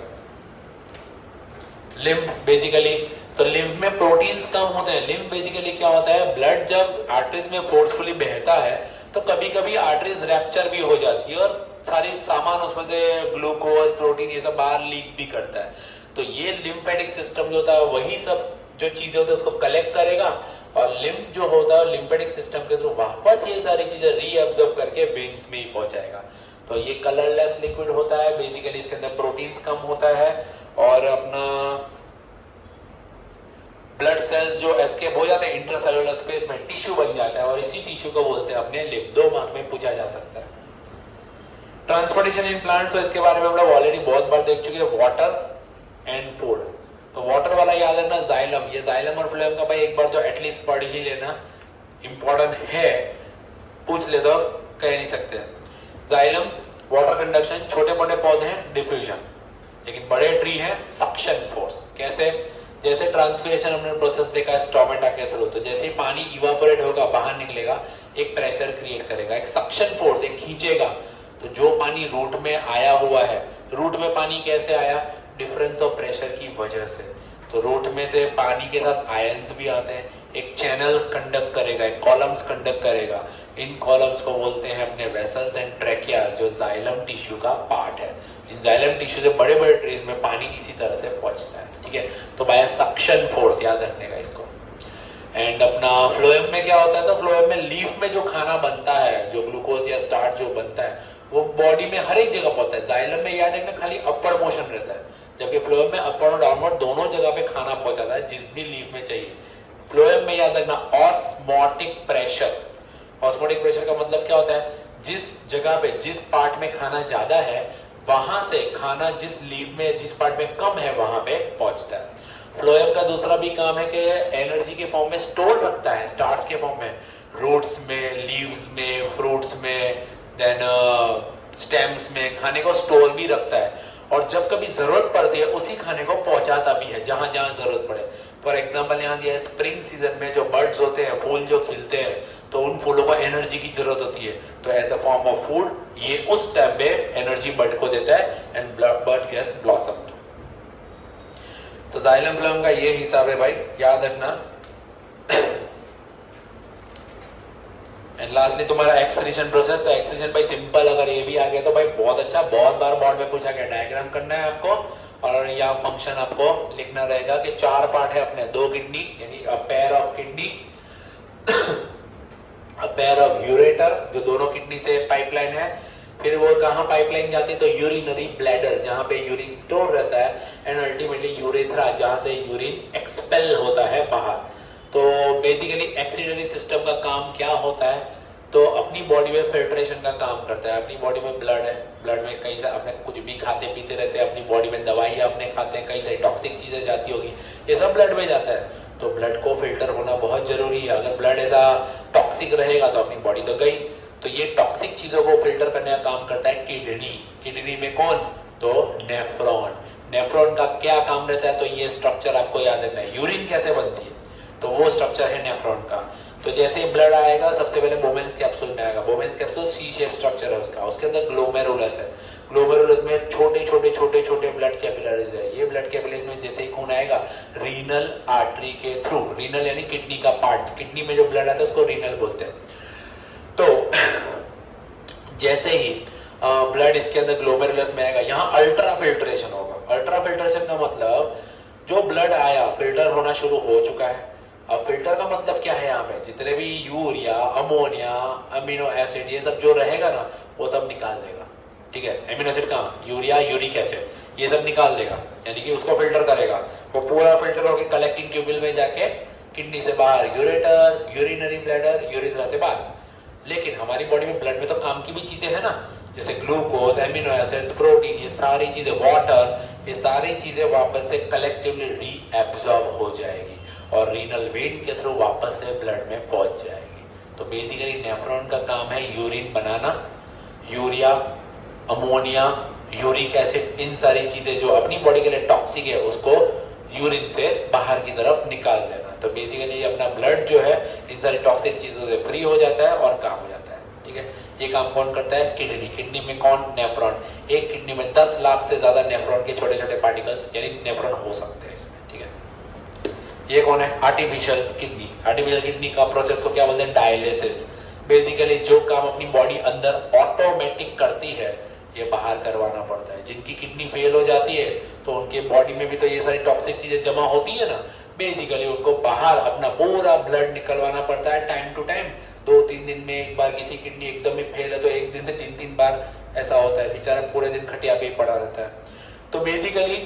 S1: लिम्फ बेसिकली, तो लिम्फ में प्रोटीन्स कम होते हैं। लिम्फ बेसिकली क्या होता है, ब्लड जब आर्टरीज में फोर्सफुली बहता है तो कभी कभी आर्टरीज रैप्चर भी हो जाती है और सारे सामान उसमें से ग्लूकोज, प्रोटीन ये सब बाहर लीक भी करता है। तो ये लिम्फेटिक सिस्टम जो होता है वही सब जो चीजें होती है उसको कलेक्ट करेगा, और लिम्फ जो होता है लिम्फेटिक सिस्टम के थ्रू वापस ये सारी चीजें रीअब्सॉर्ब करके वेन्स में ही पहुंचाएगा। तो ये कलरलेस लिक्विड होता है, बेसिकली इसके अंदर प्रोटीन्स कम होता है और अपना ब्लड सेल्स जो एस्केप हो जाते हैं इंट्रासेलुलर स्पेस में, टिश्यू बन जाता है और इसी टिश्यू को बोलते हैं अपने लिम्फ। 2 मार्क में पूछा जा सकता है। ट्रांसपोर्टेशन इन प्लांट्स, तो इसके बारे में हम लोग ऑलरेडी बहुत बार देख चुके हैं, वाटर एंड फूड। तो वाटर वाला याद रखना जाइलम, ये जाइलम और फ्लोएम का भाई एक बार तो एटलीस्ट पढ़ ही लेना, इंपॉर्टेंट है, पूछ ले तो कह नहीं सकते। जाइलम वाटर कंडक्शन, छोटे मोटे पौधे हैं डिफ्यूजन, लेकिन बड़े ट्री है सक्शन फोर्स। कैसे, जैसे ट्रांसपिरेशन हमने प्रोसेस देखा है स्टोमेटा के थ्रू, तो जैसे ही पानी इवापोरेट होगा बाहर निकलेगा एक प्रेशर क्रिएट करेगा, एक सक्शन फोर्स, एक खींचेगा। तो जो पानी रूट में आया हुआ है, रूट में पानी कैसे आया, डिफरेंस ऑफ प्रेशर की वजह से। तो रूट में से पानी के साथ आयंस भी आते हैं, एक चैनल कंडक्ट करेगा, एक कॉलम्स कंडक्ट करेगा। इन कॉलम्स को बोलते हैं अपने वेसल्स एंड ट्रैकियास, जो जाइलम टिश्यू का पार्ट है। इन जाइलम टिश्यू से बड़े बड़े ट्रीज में पानी इसी तरह से पहुंचता है, ठीक है। तो बाय सक्शन फोर्स याद रखने का इसको। एंड अपना फ्लोएम में क्या होता है, तो फ्लोएम में लीफ में जो खाना बनता है, जो ग्लूकोज या स्टार्च जो बनता है, वो बॉडी में हर एक जगह पहुंचता है। जाइलम में याद रखना खाली अपवर्ड मोशन रहता है, जबकि फ्लोएम में अपवर्ड और डाउनवर्ड दोनों जगह पे खाना पहुंचाता है जिस भी लीफ में चाहिए। फ्लोएम में याद रखना ऑस्मोटिक प्रेशर। ऑस्मोटिक प्रेशर का मतलब क्या होता है, जिस जगह पे जिस पार्ट में खाना ज्यादा है वहां से खाना जिस लीफ में जिस पार्ट में कम है वहां पे पहुंचता है। फ्लोएम का दूसरा भी काम है कि एनर्जी के फॉर्म में स्टोर रखता है, स्टार्च के फॉर्म में, रूट्स में, लीव्स में, फ्रूट्स में, देन स्टेम्स में खाने को स्टोर भी रखता है, और जब कभी जरूरत पड़ती है उसी खाने को पहुंचाता भी है जहां जहां जरूरत पड़े। फॉर एग्जाम्पल यहाँ दिया है स्प्रिंग सीजन में जो बर्ड्स होते हैं, फूल जो खिलते हैं, तो उन फूलों को एनर्जी की जरूरत होती है, तो as a form of food ये उस टाइम पे एनर्जी बर्ड को देता है एंड बर्ड गेट्स ब्लॉसम्ड। तो जाइलम फ्लोएम का ये हिसाब है भाई, याद रखना। एंड लास्टली तुम्हारा एक्सक्रीशन प्रोसेस। तो एक्सक्रीशन भाई सिंपल, अगर ये भी आ गया तो भाई बहुत अच्छा, बहुत बार बोर्ड में पूछा गया, डायग्राम करना है आपको, और यहाँ फंक्शन आपको लिखना रहेगा कि 4 पार्ट है अपने, 2 किडनी यानी a pair of kidney, a pair of ureter जो दोनों किडनी से पाइपलाइन है, फिर वो कहाँ पाइपलाइन जाती है, तो यूरिनरी ब्लैडर जहां पे यूरिन स्टोर रहता है, एंड अल्टीमेटली यूरेथ्रा जहां से यूरिन एक्सपेल होता है बाहर। तो बेसिकली एक्सीलरी सिस्टम का काम क्या होता है, तो अपनी बॉडी में फिल्ट्रेशन का काम करता है। अपनी बॉडी में ब्लड है, ब्लड में कई सारे अपने कुछ भी खाते पीते रहते हैं, अपनी बॉडी में दवाई अपने खाते हैं, कई सारी टॉक्सिक चीजें जाती होगी, ये सब ब्लड में जाता है, तो ब्लड को फिल्टर होना बहुत जरूरी है। अगर ब्लड ऐसा टॉक्सिक रहेगा तो अपनी बॉडी तो गई, तो ये टॉक्सिक चीजों को फिल्टर करने का काम करता है किडनी। किडनी में कौन, तो नेफ्रॉन। नेफ्रॉन का क्या काम रहता है, तो ये स्ट्रक्चर आपको याद रखना है। यूरिन कैसे बनती है, तो वो स्ट्रक्चर है नेफ्रॉन का। तो जैसे ही ब्लड आएगा सबसे पहले बोमेन्स कैप्सूल में आएगा। बोमेन्स कैप्सूल सी शेप स्ट्रक्चर है उसका, उसके अंदर ग्लोमेरुलस है। ग्लोमेरुलस में छोटे छोटे छोटे छोटे ब्लड कैपिलरीज है। ये ब्लड कैपिलरीज में जैसे ही खून आएगा रीनल आर्टरी के थ्रू, रीनल यानी किडनी का पार्ट, किडनी में जो ब्लड आता है उसको रीनल बोलते हैं। तो जैसे ही ब्लड इसके अंदर ग्लोमेरुलस में आएगा, यहाँ अल्ट्रा फिल्ट्रेशन होगा। अल्ट्रा फिल्ट्रेशन का मतलब जो ब्लड आया फिल्टर होना शुरू हो चुका है। अब फिल्टर का मतलब क्या है, यहाँ पे जितने भी यूरिया, अमोनिया, अमीनो एसिड ये सब जो रहेगा ना वो सब निकाल देगा, ठीक है। एमिनो एसिड कहाँ, यूरिया, यूरिक एसिड, ये सब निकाल देगा, यानी कि उसको फिल्टर करेगा। वो पूरा फिल्टर होकर कलेक्टिंग ट्यूबुल में जाके किडनी से बाहर यूरेटर, यूरिनरी ब्लैडर, यूरिथ्रा से बाहर। लेकिन हमारी बॉडी में ब्लड में तो काम की भी चीजें है ना, जैसे ग्लूकोज, एमिनो एसिड्स, प्रोटीन, ये सारी चीजें, वाटर, ये सारी चीजें वापस से कलेक्टिवली रीएब्सॉर्ब हो जाएगी और रीनल वेन के थ्रू वापस से ब्लड में पहुंच जाएगी। तो बेसिकली नेफ्रॉन का काम है यूरिन बनाना, यूरिया, अमोनिया, यूरिक एसिड, इन सारी चीजें जो अपनी बॉडी के लिए टॉक्सिक है उसको यूरिन से बाहर की तरफ निकाल देना। तो बेसिकली अपना ब्लड जो है इन सारी टॉक्सिक चीजों से फ्री हो जाता है और काम हो जाता है, ठीक है। ये काम कौन करता है, किडनी। किडनी में कौन, नेफ्रॉन। एक किडनी में 10 लाख से ज्यादा नेफ्रॉन के छोटे छोटे पार्टिकल्स यानी नेफ्रॉन हो सकते हैं इसमें, ठीक है। ये कौन है, आर्टिफिशियल किडनी। आर्टिफिशियल किडनी का प्रोसेस को क्या बोलते हैं, डायलिसिस। बेसिकली जो काम अपनी बॉडी अंदर ऑटोमेटिक करती है ये बाहर करवाना पड़ता है। जिनकी किडनी फेल हो जाती है तो उनके बॉडी में भी तो ये सारी टॉक्सिक चीजें जमा होती है ना, बेसिकली उनको बाहर अपना पूरा ब्लड निकलवाना पड़ता है टाइम टू टाइम। 2-3 दिन में एक बार, किसी किडनी एकदम ही फेल है तो एक दिन में 3-3 बार ऐसा होता है, बेचारा पूरे दिन खटिया पे ही पड़ा रहता है। तो बेसिकली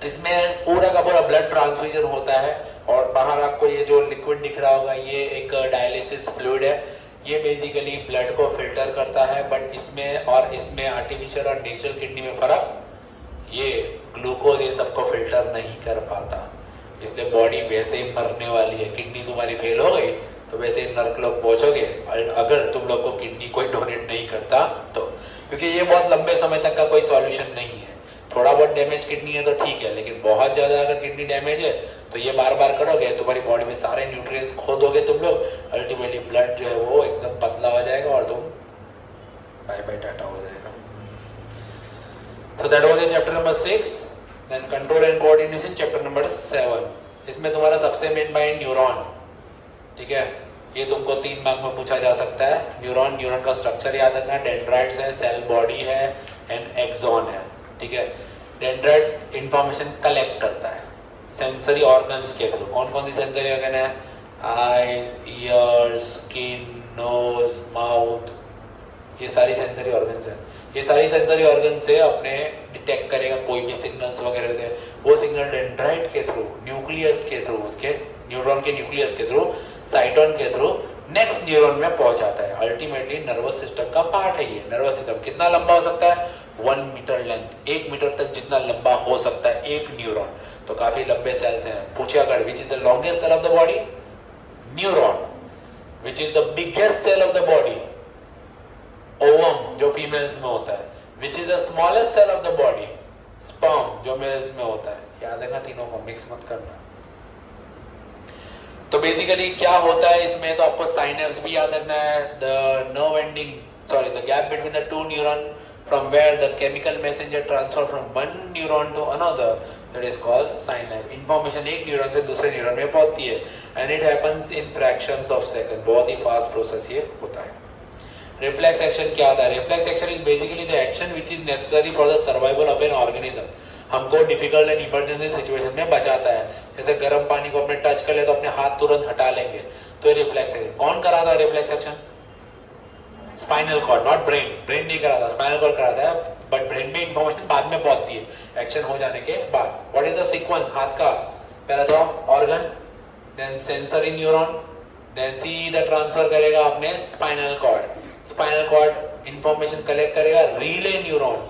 S1: इसमें पूरा का पूरा ब्लड ट्रांसफ्यूजन होता है और बाहर आपको ये जो लिक्विड दिख रहा होगा ये एक डायलिसिस फ्लूइड है। ये बेसिकली ब्लड को फिल्टर करता है, बट इसमें और इसमें आर्टिफिशियल और नेचुरल किडनी में फर्क, ये ग्लूकोज ये सबको फिल्टर नहीं कर पाता, इसलिए बॉडी वैसे ही मरने वाली है। किडनी तुम्हारी फेल हो गई तो वैसे ही नर्क लोग पहुंचोगे अगर तुम लोग को किडनी कोई डोनेट नहीं करता तो, क्योंकि ये बहुत लंबे समय तक का कोई सॉल्यूशन नहीं है। थोड़ा बहुत डैमेज किडनी है तो ठीक है, लेकिन बहुत ज्यादा अगर किडनी डैमेज है तो ये बार बार करोगे तुम्हारी बॉडी में सारे न्यूट्रिएंट्स खो दोगे तुम लोग, अल्टीमेटली ब्लड जो है वो एकदम पतला हो जाएगा और तुम बाय बाय टाटा हो जाएगा। So that was chapter number 6. Then control and coordination chapter number 7. इसमें तुम्हारा सबसे मेन पॉइंट न्यूरॉन, ठीक है। ये तुमको 3 मार्क में पूछा जा सकता है। न्यूरॉन, न्यूरॉन का स्ट्रक्चर याद रखना, डेंड्राइट्स है, सेल बॉडी है एंड एक्सॉन है, ठीक है। डेंड्राइट्स इंफॉर्मेशन कलेक्ट करता है सेंसरी ऑर्गन्स के थ्रू। कौन कौन सी सेंसरी ऑर्गन है, eyes, ears, skin, nose, mouth, ये सारी सेंसरी ऑर्गन्स है। ये सारी सेंसरी ऑर्गन से अपने डिटेक्ट करेगा कोई भी सिग्नल्स वगैरह रहते हैं, वो सिग्नल डेंड्राइट के थ्रू, न्यूक्लियस के थ्रू, उसके न्यूरॉन के न्यूक्लियस के थ्रू, साइटोन के थ्रू नेक्स्ट न्यूरॉन में पहुंच जाता है। अल्टीमेटली नर्वस सिस्टम का पार्ट है ये। नर्वस सिस्टम कितना लंबा हो सकता है? 1 मीटर लेंथ, 1 मीटर तक जितना लंबा हो सकता है एक न्यूरॉन, तो काफी लंबे सेल्स हैं। पूछे अगर which is the longest cell of the body? Neuron. Which is the biggest cell of the body? Ovum, जो फीमेल्स में होता है। Which is the smallest cell of the body? Sperm, जो मेल्स में होता है। याद रखना, तीनों को मिक्स मत करना। तो बेसिकली क्या होता है इसमें, तो आपको साइनेप्स भी याद रखना है। The nerve ending, sorry, the gap between the two neuron from where the chemical messenger transfer from one neuron to another, that is called synapse. Information एक न्यूरॉन से दूसरे न्यूरॉन में पहुंचती है and it happens in fractions of second. बहुत ही fast process ये होता है। रिफ्लेक्स एक्शन क्या होता है? Reflex action is basically the action which is necessary for the survival of an organism. हमको डिफिकल्ट एंड इमरजेंसी सिचुएशन में बचाता है। जैसे गर्म पानी को अपने टच कर ले तो अपने हाथ तुरंत हटा लेंगे, तो ये रिफ्लेक्स एक्शन। कौन कराता है reflex action? Spinal cord, not brain. Brain नहीं कराता, स्पाइनल कॉर्ड कराता है, बट ब्रेन में इंफॉर्मेशन बाद में पहुंचती है एक्शन हो जाने के बाद। व्हाट इज द सीक्वेंस हाथ का? पहला तो organ, then sensory neuron, then सीधा ट्रांसफर करेगा अपने spinal cord. Spinal cord information collect करेगा रिले न्यूरॉन,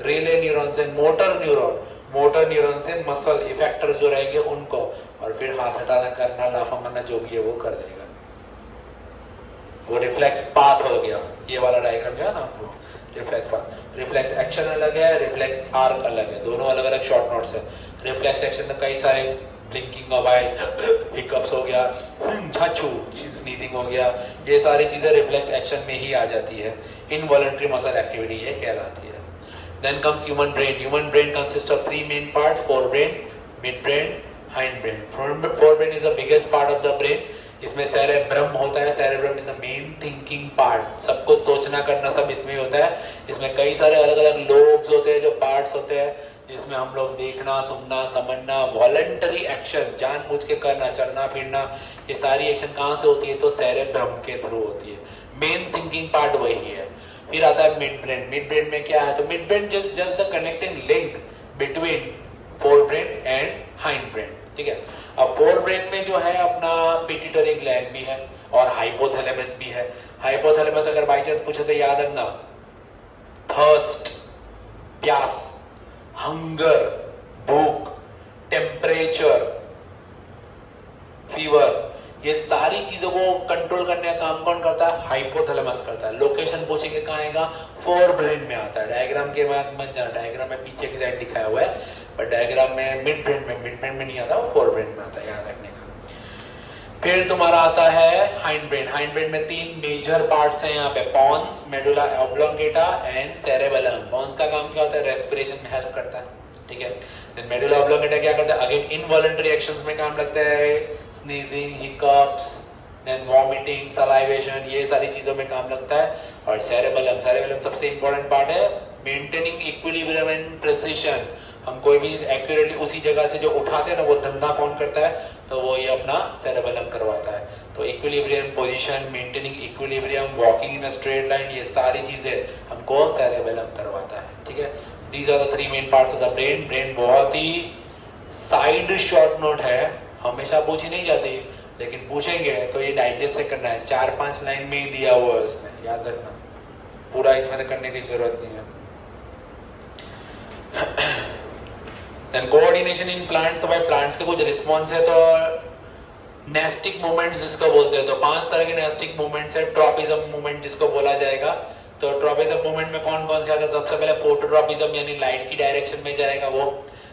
S1: रिले न्यूरॉन से मोटर न्यूरॉन, मोटर न्यूरॉन से मसल इफेक्टर जो रहेंगे उनको, और फिर हाथ हटाना, करना, लाफा मारना जो भी है वो कर देगा। वो रिफ्लेक्स पाथ हो गया। ये वाला डायग्राम जो है ना, वो रिफ्लेक्स पाथ। रिफ्लेक्स एक्शन अलग है, रिफ्लेक्स आर्क अलग है, दोनों अलग अलग शॉर्ट नोट्स है। रिफ्लेक्स एक्शन में कई सारे ब्लिंकिंग ऑफ आईज, हिकअप्स हो गया, झाचू, स्नीजिंग हो गया, ये सारी चीजें रिफ्लेक्स एक्शन में ही आ जाती है। इनवॉलंटरी मसल एक्टिविटी ये कहलाती है। Then comes human brain. Human brain consist of 3 main parts, forebrain, midbrain, hindbrain. Forebrain is the biggest part of the brain. इसमें सेरेब्रम होता है। Cerebrum is the main thinking part. सब कुछ सोचना करना सब इसमें होता है। इसमें कई सारे अलग अलग लोब्स होते हैं, जो पार्ट्स होते हैं, जिसमें हम लोग देखना, सुनना, समझना, वॉलंटरी एक्शन, जानबूझ के करना, चलना फिरना, ये सारी एक्शन कहाँ से होती है? तो सेरेब्रम के थ्रू होती है। मेन थिंकिंग पार्ट वही है। फिर आता है मिड ब्रेन। मिड ब्रेन में क्या है? तो mid brain just the connecting link between forebrain and hind brain. ठीक है। अब फोरब्रेन में जो है अपना पिट्यूटरी ग्लैंड भी है और हाइपोथैलेमस भी है। हाइपोथैलेमस अगर बाई चांस पूछे तो याद रखना, थर्स्ट, प्यास, हंगर, भूख, टेम्परेचर, फीवर, ये सारी चीजों को कंट्रोल करने का काम कौन करता है? हाइपोथैलेमस करता है। लोकेशन पूछेंगे कहाँ आएगा? फोरब्रेन में आता है। डायग्राम के बाद मत जाना, डायग्राम में पीछे की साइड दिखाया हुआ है, पर डायग्राम में मिड ब्रेन में नहीं आता, वो फोरब्रेन में आता है, याद रखने का। फिर तुम्हारा आता है हाइंड ब्रेन। हाइंड ब्रेन में 3 मेजर पार्ट्स हैं यहाँ पे, pons, medulla oblongata and cerebellum. Pons का काम क्या होता है? रेस्पिरेशन में हेल्प करता है। ठीक है। देन मेडुला ऑब्लोंगेटा क्या करता है? अगेन इनवॉलंटरी एक्शंस में काम लगता है, sneezing, hiccups, then vomiting, salivation, ये सारी चीजों में काम लगता है। और सेरेबेलम सबसे इंपॉर्टेंट पार्ट है, मेंटेनिंग इक्विलिब्रियम एंड प्रिसिशन। हम कोई भी चीज एक्यूरेटली उसी जगह से जो उठाते हैं ना, वो धंधा कौन करता है? तो वो ये अपना सेरेबेलम करवाता है। तो equilibrium, position, maintaining equilibrium, walking in a straight line, ये सारी चीजें हमको सेरेबेलम करवाता है। ठीक है। These are the 3 main parts of the brain. Brain बहुत ही साइड शॉर्ट नोट है, हमेशा पूछी नहीं जाती, लेकिन पूछेंगे तो ये डाइजेस्ट से करना है। 4-5 लाइन में ही दिया हुआ है इसमें, याद रखना, पूरा इसमें करने की जरूरत नहीं है। Then coordination in plants, भाई प्लांट्स के कुछ रिस्पॉन्स है। तो नेस्टिक मूवमेंट्स जिसको बोलते हैं, तो 5 तरह के नेस्टिक मूवमेंट्स है। ट्रॉपिज्म मूवमेंट जिसको बोला जाएगा, तो ट्रॉपिज्म मूवमेंट में कौन कौन से आता है? सबसे पहले फोटोट्रॉपिज्म यानी लाइट की डायरेक्शन में जाएगा वो।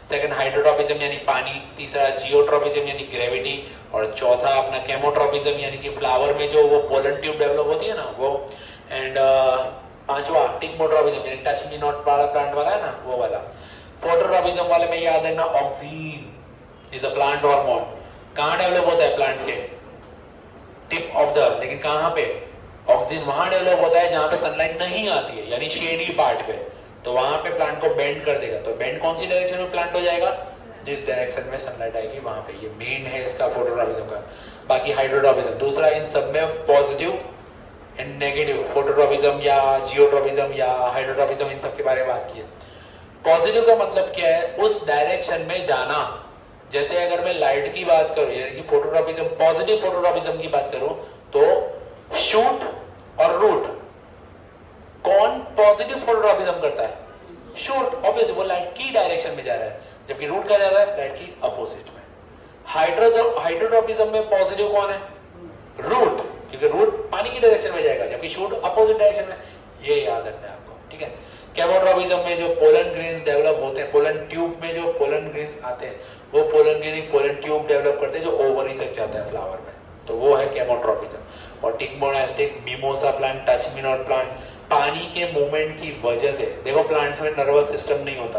S1: सेकंड हाइड्रोट्रॉपिज्म यानी पानी। तीसरा जियोट्रॉपिज्म यानी ग्रेविटी। और चौथा अपना केमोट्रॉपिज्म यानी कि फ्लावर में जो वो पोलन ट्यूब डेवलप होती है ना वो। एंड पांचवा टिग्मोट्रॉपिज्म यानी टच मी नॉट वाला प्लांट वाला है ना, वो वाला। फोटोट्रॉपिज्म वाले में याद है ना, oxygen is a plant hormone. कहाँ डेवलप होता है? प्लांट के टिप ऑफ द, लेकिन कहाँ पे? ऑक्सीजन वहां डेवलप होता है जहां पे सनलाइट नहीं आती है, यानी शेडी पार्ट पे, तो वहां पे प्लांट को बेंड कर देगा। तो बेंड कौन सी डायरेक्शन में प्लांट हो जाएगा? जिस डायरेक्शन में सनलाइट आएगी वहां पे, ये मेन है इसका फोटोट्रॉपिज्म का। बाकी हाइड्रोट्रॉपिज्म दूसरा, इन सब में पॉजिटिव एंड नेगेटिव, फोटोट्रॉपिज्म या जियोट्रॉपिज्म या हाइड्रोट्रॉपिज्म, इन सब के बारे में बात की है। पॉजिटिव का मतलब क्या है, उस डायरेक्शन में जाना। जैसे अगर मैं लाइट की बात करूं यानी कि फोटोट्रॉपिज्म, पॉजिटिव फोटोट्रॉपिज्म की बात करूं तो शूट और रूट, कौन पॉजिटिव फोटोट्रॉपिज्म करता है? शूट, ऑब्वियसली वो लाइट की डायरेक्शन में जा रहा है, जबकि रूट का जा रहा है लाइट की अपोजिट में। हाइड्रोट्रॉपिज्म में पॉजिटिव कौन है? रूट, क्योंकि रूट पानी की डायरेक्शन में जाएगा, जबकि शूट अपोजिट डायरेक्शन में। ये याद रखना है आपको, ठीक है। केमोट्रॉपिज्म में जो पोलन ग्रेन्स डेवलप होते हैं, पोलन ट्यूब में जो पोलन ग्रेन्स आते हैं, वो पोलन ग्रेन एक पोलन ट्यूब डेवलप करते हैं जो ओवरी तक जाता है फ्लावर में, तो वो है केमोट्रॉपिज्म। और thigmonastic, mimosa plant, touch me not plant, पानी के मूवमेंट की वजह से, देखो प्लांट्स में नर्वस सिस्टम नहीं होता,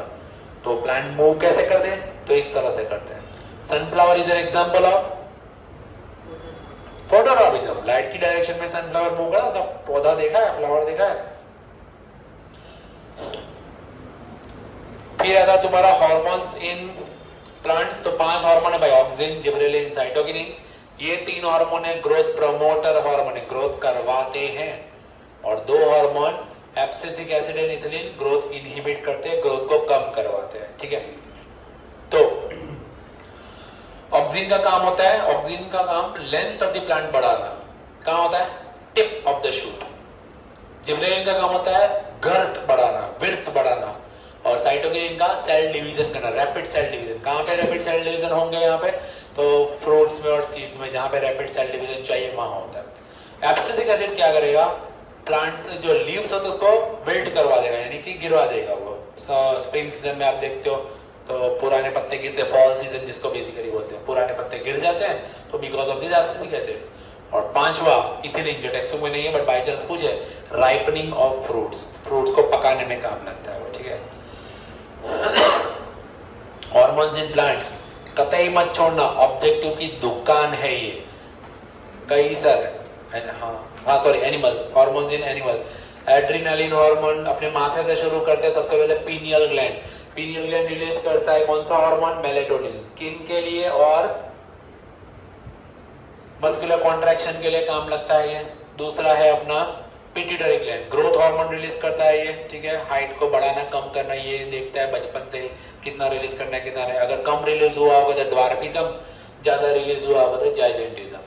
S1: तो प्लांट मूव कैसे करते हैं? तो इस तरह से करते हैं। Sunflower is an example of phototropism, light की डायरेक्शन में सनफ्लावर मूव कर रहा था। पौधा देखा है, फ्लावर देखा है। फिर आता तुम्हारा हार्मोन्स इन प्लांट्स, तो 5 हार्मोन है भाई, ऑक्सिन, जिबरेलिन, साइटोकिनिन। ये 3 हार्मोन है ग्रोथ प्रमोटर हार्मोन है, ग्रोथ करवाते हैं। और 2 hormone abscisic acid and ethylene, growth inhibit करते हैं, ग्रोथ को कम करवाते हैं, ठीक है। तो ऑक्सिन का काम होता है, ऑक्सिन का काम लेंथ ऑफ द प्लांट बढ़ाना, कहां होता है? Tip of the shoot. Gibberellin का काम होता है गर्थ बढ़ाना, विड्थ बढ़ाना। और साइटोकिनिन का सेल डिवीजन करना, रैपिड सेल डिवीजन। कहां पे रैपिड सेल डिवीजन होंगे? यहाँ पे तो फ्रूट्स में और सीड्स में, जहां पे रैपिड सेल डिवीजन चाहिए वहां होता है। एब्सिसिक एसिड क्या करेगा? प्लांट्स जो लीव्स होते हैं उसको विल्ट करवा देगा, यानी कि गिरवा देगा। वो स्प्रिंग सीजन में आप देखते हो तो पुराने पत्ते गिरते, फॉल सीजन जिसको बेसिकली बोलते हैं, पुराने पत्ते गिर जाते हैं, तो because of this abscisic acid. और 5वां इथिलीन, जो टेक्स्ट में नहीं है बट बाय चांस पूछे, राइपनिंग ऑफ फ्रूट्स, फ्रूट्स को पकाने में काम लगता है वो, ठीक है। हार्मोन्स इन प्लांट्स, कतई मत छोड़ना, ऑब्जेक्टिव की दुकान है ये। कई सारे सॉरी एनिमल्स, हार्मोन्स इन एनिमल्स। एड्रेनालिन हार्मोन अपने माथे से शुरू करते हैं, सबसे पहले pineal gland. Pineal gland release करता है कौन सा हार्मोन? मेलेटोनिन, स्किन के लिए और मस्कुलर कॉन्ट्रैक्शन के लिए काम लगता है ये। दूसरा है अपना pituitary gland, growth hormone release करता है ये, ठीक है। हाइट को बढ़ाना, कम करना, ये देखता है बचपन से कितना रिलीज करना है, कितना नहीं। अगर कम रिलीज हुआ होगा तो ड्वार्फिज्म, ज्यादा रिलीज हुआ होगा तो जाइजेंटिज्म।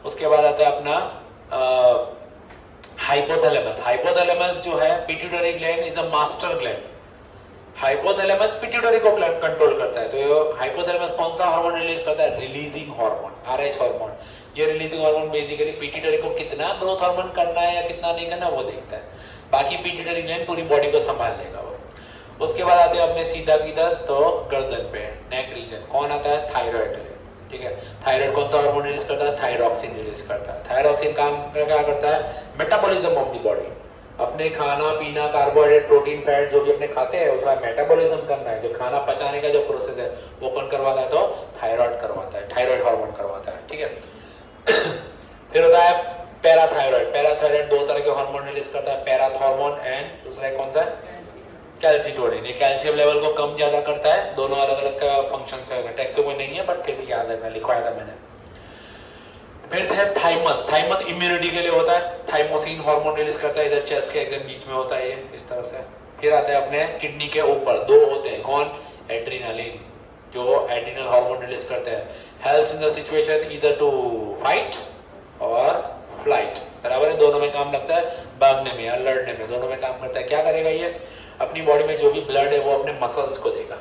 S1: उसके बाद आता है अपना हाइपोथैलेमस। हाइपोथैलेमस जो है, pituitary gland is a master gland. Hypothalamus pituitary को कंट्रोल करता है। तो हाइपोथैलेमस कौन सा हार्मोन रिलीज करता है? Releasing hormone, RH hormone. ये रिलीजिंग हार्मोन बेसिकली पिट्यूटरी को कितना ग्रोथ हार्मोन करना है या कितना नहीं करना वो देखता है। बाकी पिट्यूटरी ग्लैंड पूरी बॉडी को संभाल लेगा वो। उसके बाद आते हैं अपने सीधा किधर, तो गर्दन पे, नेक रीजन। कौन आता है? थायराइड, ठीक है। थायराइड कौन सा हार्मोन रिलीज करता है? थायरॉक्सिन रिलीज करता है। थायरॉक्सिन काम क्या करता है? Metabolism of the body. अपने खाना पीना, कार्बोहाइड्रेट, प्रोटीन, फैट जो भी अपने खाते हैं उसका मेटाबॉलिज्म करना है, जो खाना पचाने का जो प्रोसेस है वो कौन करवाता है? तो थायराइड करवाता है, थायराइड हार्मोन करवाता है, ठीक है। फिर होता है पैराथायराइड। पैराथायराइड 2 तरह के हार्मोन रिलीज करता है, पैराथॉर्मोन एंड दूसरा कौन सा है? कैल्सिटोनिन। ये कैल्शियम लेवल को कम ज्यादा करता है। दोनों अलग अलग का फंक्शन है, टेक्स्ट में नहीं है बट फिर भी याद है, लिखवाया था मैंने। फिर है थाइमस। थाइमस इम्यूनिटी के लिए होता है, थाइमोसिन हार्मोन रिलीज करता है, इधर चेस्ट के एकदम बीच में होता है ये, इस तरफ से। फिर आता है अपने किडनी के ऊपर 2 होते हैं, कौन? एड्रेनालिन, जो एड्रिनल हार्मोन रिलीज करते हैं। Helps in the situation either to fight or flight, बराबर है, दोनों में काम लगता है, भागने में या लड़ने में, दोनों में काम करता है। क्या करेगा ये? अपनी बॉडी में जो भी ब्लड है वो अपने मसल्स को देगा,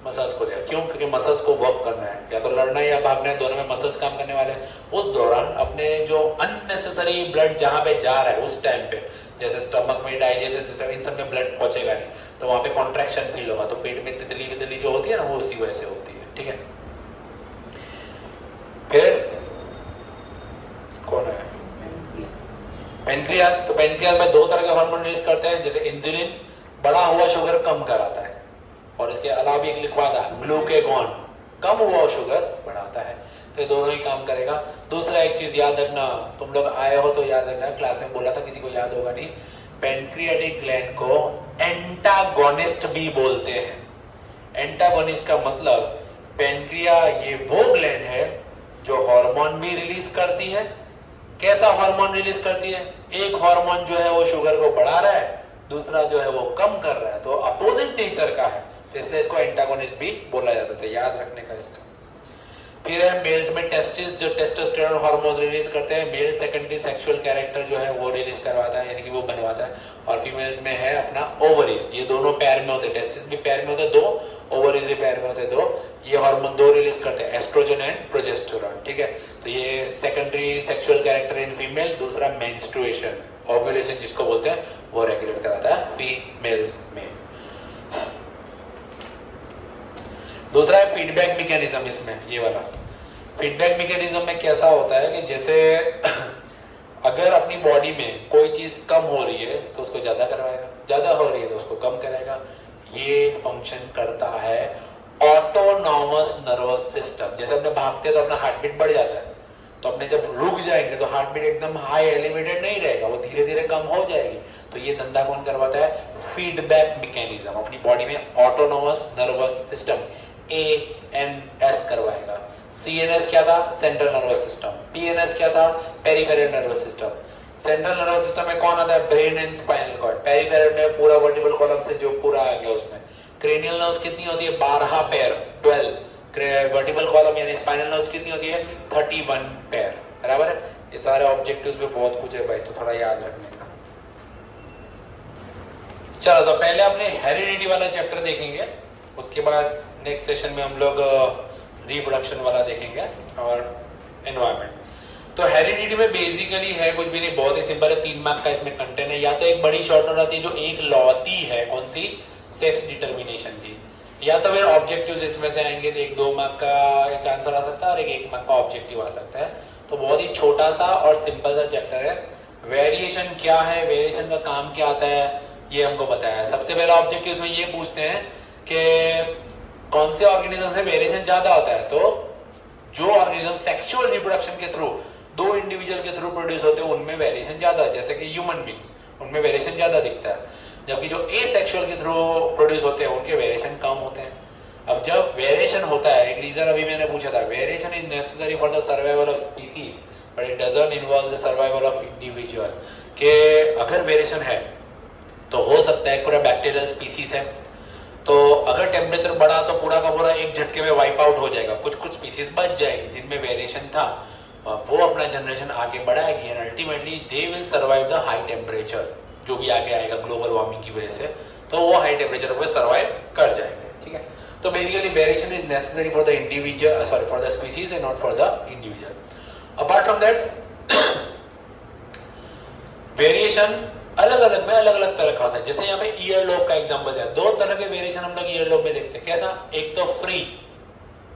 S1: मसल्स को देगा। क्यों? क्योंकि मसल्स को वर्क करना है, या तो लड़ना है या भागना है, दोनों में मसल्स काम करने वाले हैं। उस दौरान अपने जो अननेसेसरी ब्लड जहां पे जा रहा है उस टाइम पे, जैसे स्टमक में, डाइजेशन सिस्टम, इन सब में ब्लड पहुंचेगा नहीं, तो वहां पे कॉन्ट्रैक्शन फील होगा, तो पेट में तितली वितली जो होती है ना वो उसी वजह से होती है, ठीक है। फिर कौन है? पेनक्रियास। तो पेनक्रियास में 2 तरह के हार्मोन रिलीज करते हैं, जैसे इंसुलिन बढ़ा हुआ शुगर कम कराता है, और इसके अलावा भी एक लिखवा था ग्लूकेगॉन, कम हुआ शुगर बढ़ाता है। तो ये दोनों ही काम करेगा। दूसरा एक चीज याद रखना, तुम लोग आए हो तो याद रखना, क्लास में बोला था, किसी को याद होगा नहीं, पेनक्रियाटिक ग्लैंड को एंटागोनिस्ट भी बोलते हैं। एंटागोनिस्ट का मतलब पेनक्रिया ये वो ग्लैंड है जो हार्मोन भी रिलीज करती है। कैसा हार्मोन रिलीज करती है? एक हार्मोन जो है वो शुगर को बढ़ा रहा है, दूसरा जो है वो कम कर रहा है, तो अपोजिट नेचर का है, तो इसलिए इसको एंटागोनिस्ट भी बोला जाता था, याद रखने का इसका। फिर है मेल्स में टेस्टिस, जो टेस्टोस्टेरोन हार्मोन रिलीज करते हैं। मेल सेकेंडरी सेक्सुअल कैरेक्टर जो है वो रिलीज करवाता है, यानी कि वो बनवाता है। और फीमेल्स में है अपना ओवरीज, ये दोनों पैर में होते हैं, टेस्टिस भी पैर में होते हैं दो, ओवरीज भी पैर में होते हैं दो। ये हार्मोन दो रिलीज करते हैं, एस्ट्रोजन एंड प्रोजेस्टेरोन, ठीक है। तो ये secondary sexual character in female. दूसरा मेंस्ट्रुएशन, ओव्यूलेशन जिसको बोलते हैं, वो रेगुलेट कराता है फीमेल्स में। दूसरा है फीडबैक मैकेनिज्म, इसमें ये वाला फीडबैक मैकेनिज्म में कैसा होता है कि जैसे अगर अपनी बॉडी में कोई चीज कम हो रही है तो उसको ज्यादा करवाएगा, ज्यादा हो रही है तो उसको कम करेगा। ये फंक्शन करता है ऑटोनॉमस नर्वस सिस्टम। जैसे अपने भागते तो अपना हार्ट बीट बढ़ जाता है, तो अपने जब रुक जाएंगे तो हार्ट बीट एकदम हाई एलिवेटेड नहीं रहेगा, वो धीरे धीरे कम हो जाएगी। तो ये धंधा कौन करवाता है? Feedback mechanism. अपनी बॉडी में ऑटोनॉमस नर्वस सिस्टम ANS करवाएगा। CNS क्या था? Central nervous system. PNS क्या था? Peripheral nervous system. Central nervous system में कौन आता है? Brain and spinal cord. Peripheral में पूरा वर्टिब्रल कॉलम से जो पूरा आ गया उसमें। क्रेनियल नर्व्स कितनी होती है? 12 पेयर, 12। वर्टिब्रल कॉलम यानी स्पाइनल नर्व्स कितनी होती है? 31 पेयर, बराबर है। ये सारे ऑब्जेक्टिव्स में बहुत कुछ है भाई, तो थोड़ा याद रखने का। चलो तो पहले अपने हेरिडिटी वाला चैप्टर देखेंगे, उसके बाद नेक्स्ट सेशन में हम लोग रिप्रोडक्शन वाला देखेंगे और एनवायरनमेंट। तो हेरिडिटी में बेसिकली है कुछ भी नहीं, बहुत ही सिंपल है। 3 मार्क का इसमें कंटेंट है। या तो एक बड़ी शॉर्ट नोट आती है जो एक लौती है, कौन सी? सेक्स डिटर्मिनेशन की। या तो फिर ऑब्जेक्टिव्स इसमें से आएंगे, तो 1-2 मार्क का एक आंसर आ सकता है और 1 मार्क का ऑब्जेक्टिव आ सकता है। तो बहुत ही छोटा सा और सिंपल सा चैप्टर है। वेरिएशन क्या है, वेरिएशन का काम क्या आता है, ये हमको बताया है। सबसे पहला ऑब्जेक्टिव में ये पूछते हैं कि कौन से ऑर्गेनिज्म में वेरिएशन ज्यादा होता है। तो जो ऑर्गेनिज्म सेक्सुअल रिप्रोडक्शन के थ्रू, 2 इंडिविजुअल के थ्रू प्रोड्यूस होते हैं, उनमें वेरिएशन ज्यादा है, जैसे कि ह्यूमन बींग्स, उनमें वेरिएशन ज्यादा दिखता है। जबकि जो एसेक्सुअल के थ्रू प्रोड्यूस होते हैं उनके वेरिएशन कम होते हैं। अब जब वेरिएशन होता है, एक रीजन अभी मैंने पूछा था, variation is necessary for the survival of species but it doesn't involve the survival of individual. के अगर वेरिएशन है तो हो सकता है पूरा बैक्टीरियल स्पीसीज है, तो अगर टेम्परेचर बढ़ा तो पूरा का पूरा एक झटके में वाइप आउट हो जाएगा। कुछ कुछ स्पीसीज बच जाएगी जिनमें वेरिएशन था, वो अपना जनरेशन आगे बढ़ाएगी and ultimately they will survive the high temperature, जो भी आगे आएगा ग्लोबल वार्मिंग की वजह से, तो वो हाई टेम्परेचर पे सर्वाइव कर जाएंगे, ठीक है। तो basically variation is necessary for the individual, sorry for the species and not for the individual. Apart from that variation अलग अलग में अलग अलग तरह का होता है। जैसे यहाँ पे ईयर लोब का एग्जांपल है, 2 तरह के वेरिएशन हम लोग ईयर लोब में देखते हैं। कैसा? एक तो फ्री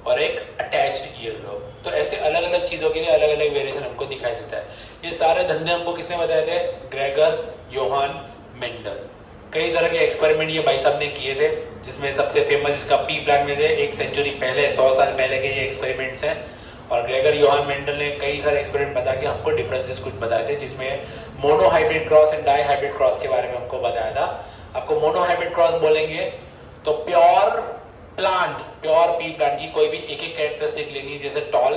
S1: और एक अटैच्ड ईयर लोब। तो ऐसे अलग अलग चीजों के लिए अलग अलग वेरिएशन हमको दिखाई देता है। ये सारे धंधे हमको किसने बताए थे? Gregor Johann Mendel. कई तरह के एक्सपेरिमेंट ये भाई साहब ने किए थे, जिसमें सबसे फेमस इसका पी प्लांट में थे, 1 सेंचुरी पहले, 100 साल पहले के ये एक्सपेरिमेंट्स हैं। और ग्रेगर योहान मेंडल ने कई सारे एक्सपेरिमेंट बता के हमको डिफरेंसेस कुछ बताए थे, जिसमें monohybrid cross and dihybrid cross के बारे में हमको बताया था। आपको मोनोहाइब्रिड क्रॉस बोलेंगे तो pure plant, pure P plant की कोई भी एक एक कैरेक्टरिस्टिक लेनी, जैसे tall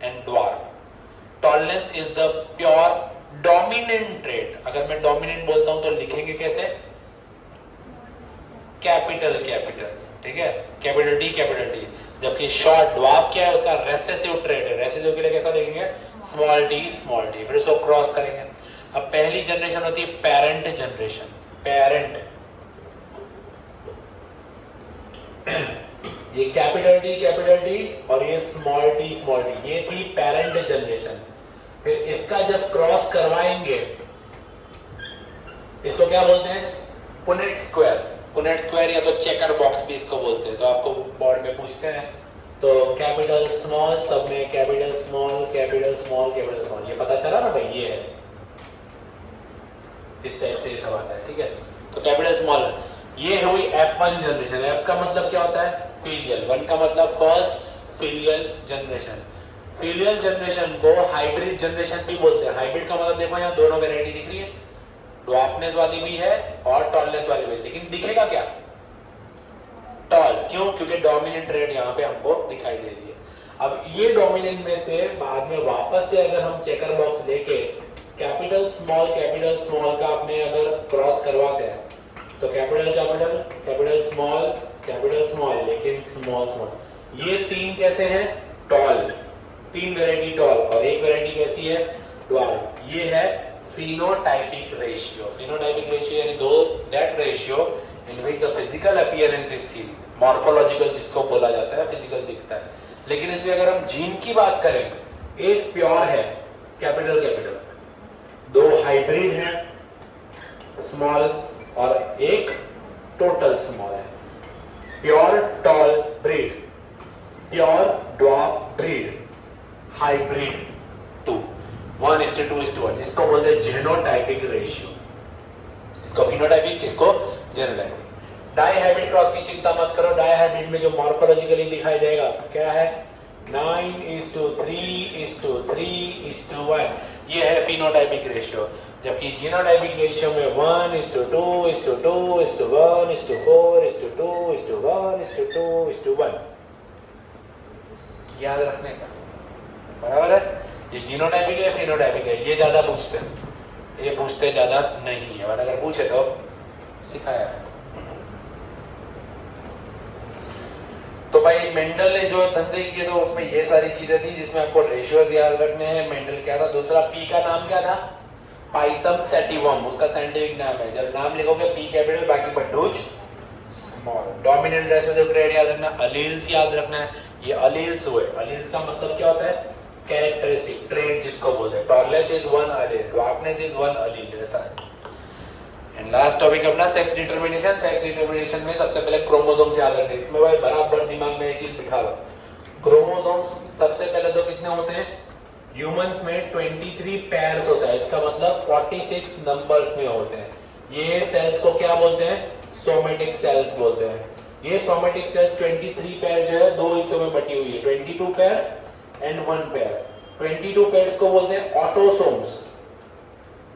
S1: and dwarf. Tallness is the pure dominant trait. अगर मैं डोमिनेंट बोलता हूं तो लिखेंगे कैसे? कैपिटल कैपिटल, ठीक है, कैपिटल डी कैपिटल डी। जबकि शॉर्ट ड्वार्फ क्या है? उसका रेसेसिव ट्रेट है। रेसेसिव के लिए कैसा लिखेंगे? Small D small D. फिर उसको क्रॉस करेंगे। अब पहली जनरेशन होती है पेरेंट जनरेशन। पेरेंट, ये कैपिटल डी और ये स्मॉल डी, ये थी पेरेंट जनरेशन। फिर इसका जब क्रॉस करवाएंगे, इसको क्या बोलते हैं? Punnett square. पुनेट स्क्वायर या तो चेकर बॉक्स भी इसको बोलते हैं। तो आपको बोर्ड में पूछते हैं तो कैपिटल स्मॉल, सब में capital small capital small capital small, ये पता चला ना भाई, ये है, इस टाइप से ये सब आता है, ठीक है। तो कैपिटल स्मॉल, ये हुई F1 जनरेशन। F का मतलब क्या होता है? फीलियल। 1 का मतलब first filial generation. Filial generation को हाइब्रिड जनरेशन भी बोलते हैं। हाइब्रिड का मतलब देखो यहाँ दोनों वैरायटी दिख रही है, ड्वार्फनेस वाली भी है और टॉलनेस वाली भी है, लेकिन दिखेगा क्या? टॉल। क्यों? क्योंकि डोमिनेंट रेट यहाँ पे हमको दिखाई दे रही है। अब ये डोमिनेंट में से बाद में वापस से अगर हम चेकर बॉक्स लेके कैपिटल स्मॉल का अपने अगर क्रॉस करवाते हैं तो कैपिटल स्मॉल लेकिन स्मॉल ये तीन कैसे हैं? टॉल, तीन वैरायटी टॉल और एक वैरायटी कैसी है? ड्वार्फ। ये है phenotypic ratio यानी दो that ratio in which the physical appearance is seen, morphological जिसको बोला जाता है, फिजिकल दिखता है। लेकिन इसमें अगर हम जीन की बात करें, एक प्योर है कैपिटल, दो हाइब्रिड हैं स्मॉल और एक टोटल स्मॉल है। Pure tall breed, pure dwarf breed, hybrid 2 1:2:1, इसको बोलते हैं जेनोटाइपिक रेशियो, इसको फिनोटाइपिक, इसको जेनोटाइपिक। डाइहाइब्रिड क्रॉस की चिंता मत करो, डाइहाइब्रिड में जो मॉर्फोलॉजिकली दिखाई देगा क्या है? 9:3:3:1, ये है फिनोटाइपिक रेशियो। जबकि जीनोटाइपिक रेशियो में 1:2:2:1:4:2:1:2:1 याद रखने का, बराबर है। ये जीनोटाइपिक है, फिनोटाइपिक है, ये ज्यादा पूछते हैं, ये पूछते ज्यादा नहीं है, अगर पूछे तो सिखाया है। तो भाई मेंडल ने जो धंधे किए तो उसमें ये सारी चीजें थी जिसमें आपको रेशियोज याद रखने हैं। मेंडल क्या था? दूसरा पी का नाम क्या था? पाइसम सैटिवम, उसका साइंटिफिक नाम है। जब नाम लिखोगे पी कैपिटल, बाकी बड्डूज स्मॉल। डोमिनेंट रेसेसिव ट्रेड याद रखना, अलील्स याद रखना है। ये अलील्स हुए, अलील्स का मतलब क्या होता है? कैरेक्टरिस्टिक ट्रेड जिसको बोलते हैं। Tallness is one allele, dwarfness is one allele, ऐसा है। एंड लास्ट टॉपिक अपना सेक्स डिटरमिनेशन। सेक्स डिटरमिनेशन में सबसे पहले क्रोमोसोम्स याद रखने। इसमें भाई बराबर दिमाग में ये चीज दिखा लो। क्रोमोसोम्स सबसे पहले तो कितने होते हैं? ह्यूमंस में 23 पेयर्स होता है, इसका मतलब 46 नंबर्स में होते हैं। ये सेल्स को क्या बोलते हैं? सोमेटिक सेल्स बोलते हैं। ये सोमेटिक सेल्स 23 पेयर जो है दो हिस्सों में बटी हुई है, 22 पेयर्स एंड 1 पेयर। 22 पेयर्स को बोलते हैं ऑटोसोम्स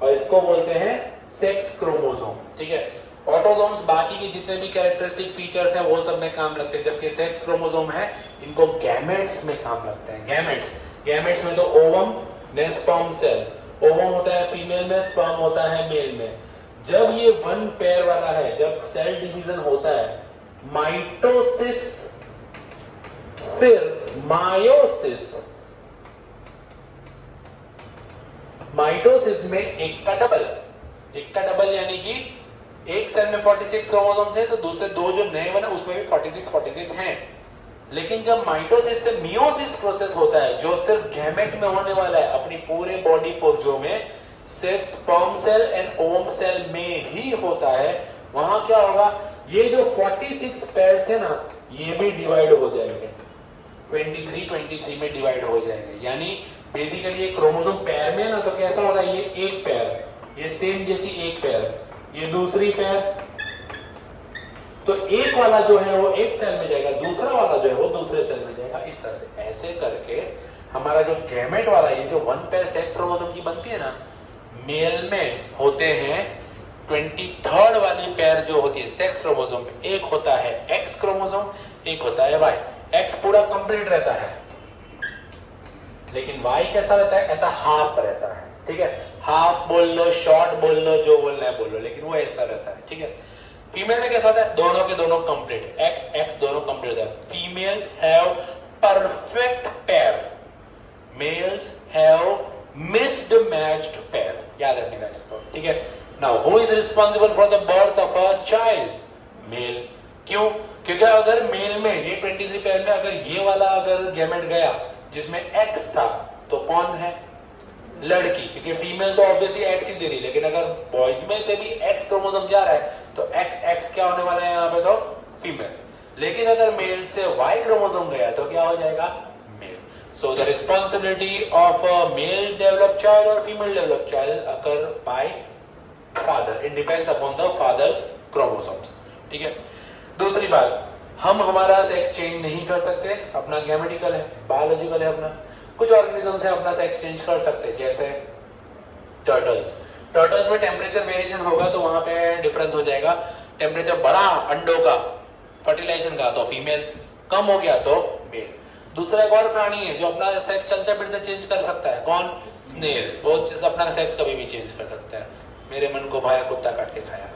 S1: और इसको बोलते हैं सेक्स क्रोमोसोम, ठीक है। ऑटोसोम्स बाकी के जितने भी कैरेक्टरिस्टिक फीचर्स हैं वो सब में काम लगते हैं, जबकि सेक्स क्रोमोसोम है इनको गैमेट्स में काम लगते हैं। गैमेट्स में तो ओवम ने स्पर्म सेल, ओवम होता है फीमेल में, स्पर्म होता है मेल में। जब ये 1 पेयर वाला है, जब सेल डिवीजन होता है, माइटोसिस फिर मायोसिस, माइटोसिस में एक का डबल यानी कि एक सेल में 46 क्रोमोसोम थे तो दूसरे दो जो नए बने उसमें भी 46 हैं। लेकिन जब माइटोसिस से मियोसिस प्रोसेस होता है जो सिर्फ गैमेट में होने वाला है, अपनी पूरे बॉडी पुर्जों में सिर्फ sperm cell and ovum cell में ही होता है, वहां क्या होगा? ये जो 46 पेयर्स है ना, ये भी डिवाइड हो जाएंगे, 23 में डिवाइड हो जाएंगे। यानी बेसिकली ये क्रोमोसोम पेयर में है ना, तो कैसा होगा? ये एक पेयर, ये सेम जैसी एक पेयर, ये दूसरी पेयर, तो एक वाला जो है वो एक सेल में जाएगा, दूसरा वाला जो है वो दूसरे सेल में जाएगा। इस तरह से ऐसे करके हमारा जो गैमेट वाला ये जो 1 पेयर सेक्स क्रोमोसोम की बनती है ना, मेल में होते हैं 23rd वाली पेयर जो होती है सेक्स क्रोमोसोम में, एक होता है एक्स क्रोमोसोम, एक होता है वाई। एक्स पूरा कंप्लीट रहता है लेकिन वाई कैसा रहता है? ऐसा हाफ रहता है, ठीक है। हाफ बोल लो, शॉर्ट बोल लो, जो बोलना है बोल लो, लेकिन वो ऐसा रहता है, ठीक है। फीमेल में कैसा होता है? दोनों के दोनों कंप्लीट, एक्स एक्स दोनों कंप्लीट होता है। Females have perfect pair, males have missed matched pair, याद रखिएगा इसको, ठीक है। Now who is responsible for the birth of a child? Male. क्यों? क्योंकि अगर मेल में ये 23 पेयर में अगर ये वाला अगर गैमेट गया जिसमें एक्स था तो कौन है? लड़की, क्योंकि फीमेल तो ऑब्वियसली एक्स ही दे रही, लेकिन अगर बॉयज में से भी एक्स क्रोमोसोम जा रहा है तो एक्स एक्स क्या होने वाला है यहाँ पे? तो फीमेल। लेकिन अगर मेल से वाई क्रोमोसोम गया तो क्या हो जाएगा? Male. So the responsibility of a male developed child और female developed child occur by father, it depends upon the father's chromosomes, ठीक है। दूसरी बात, हम हमारा सेक्स चेंज नहीं कर सकते, अपना गैमेटिकल है, बायोलॉजिकल है अपना। कुछ ऑर्गेनिजम्स है अपना सेक्स चेंज कर सकते, जैसे टर्टल्स में टेम्परेचर वेरिएशन होगा तो वहां पे डिफरेंस हो जाएगा। टेम्परेचर बढ़ा अंडों का फर्टिलाइजेशन का तो फीमेल, कम हो गया तो मेल। दूसरा एक और प्राणी है जो अपना सेक्स चलते फिरते चेंज कर सकता है, कौन? स्नेल। वो अपना सेक्स कभी भी चेंज कर सकता है। मेरे मन को भाया कुत्ता काट के खाया।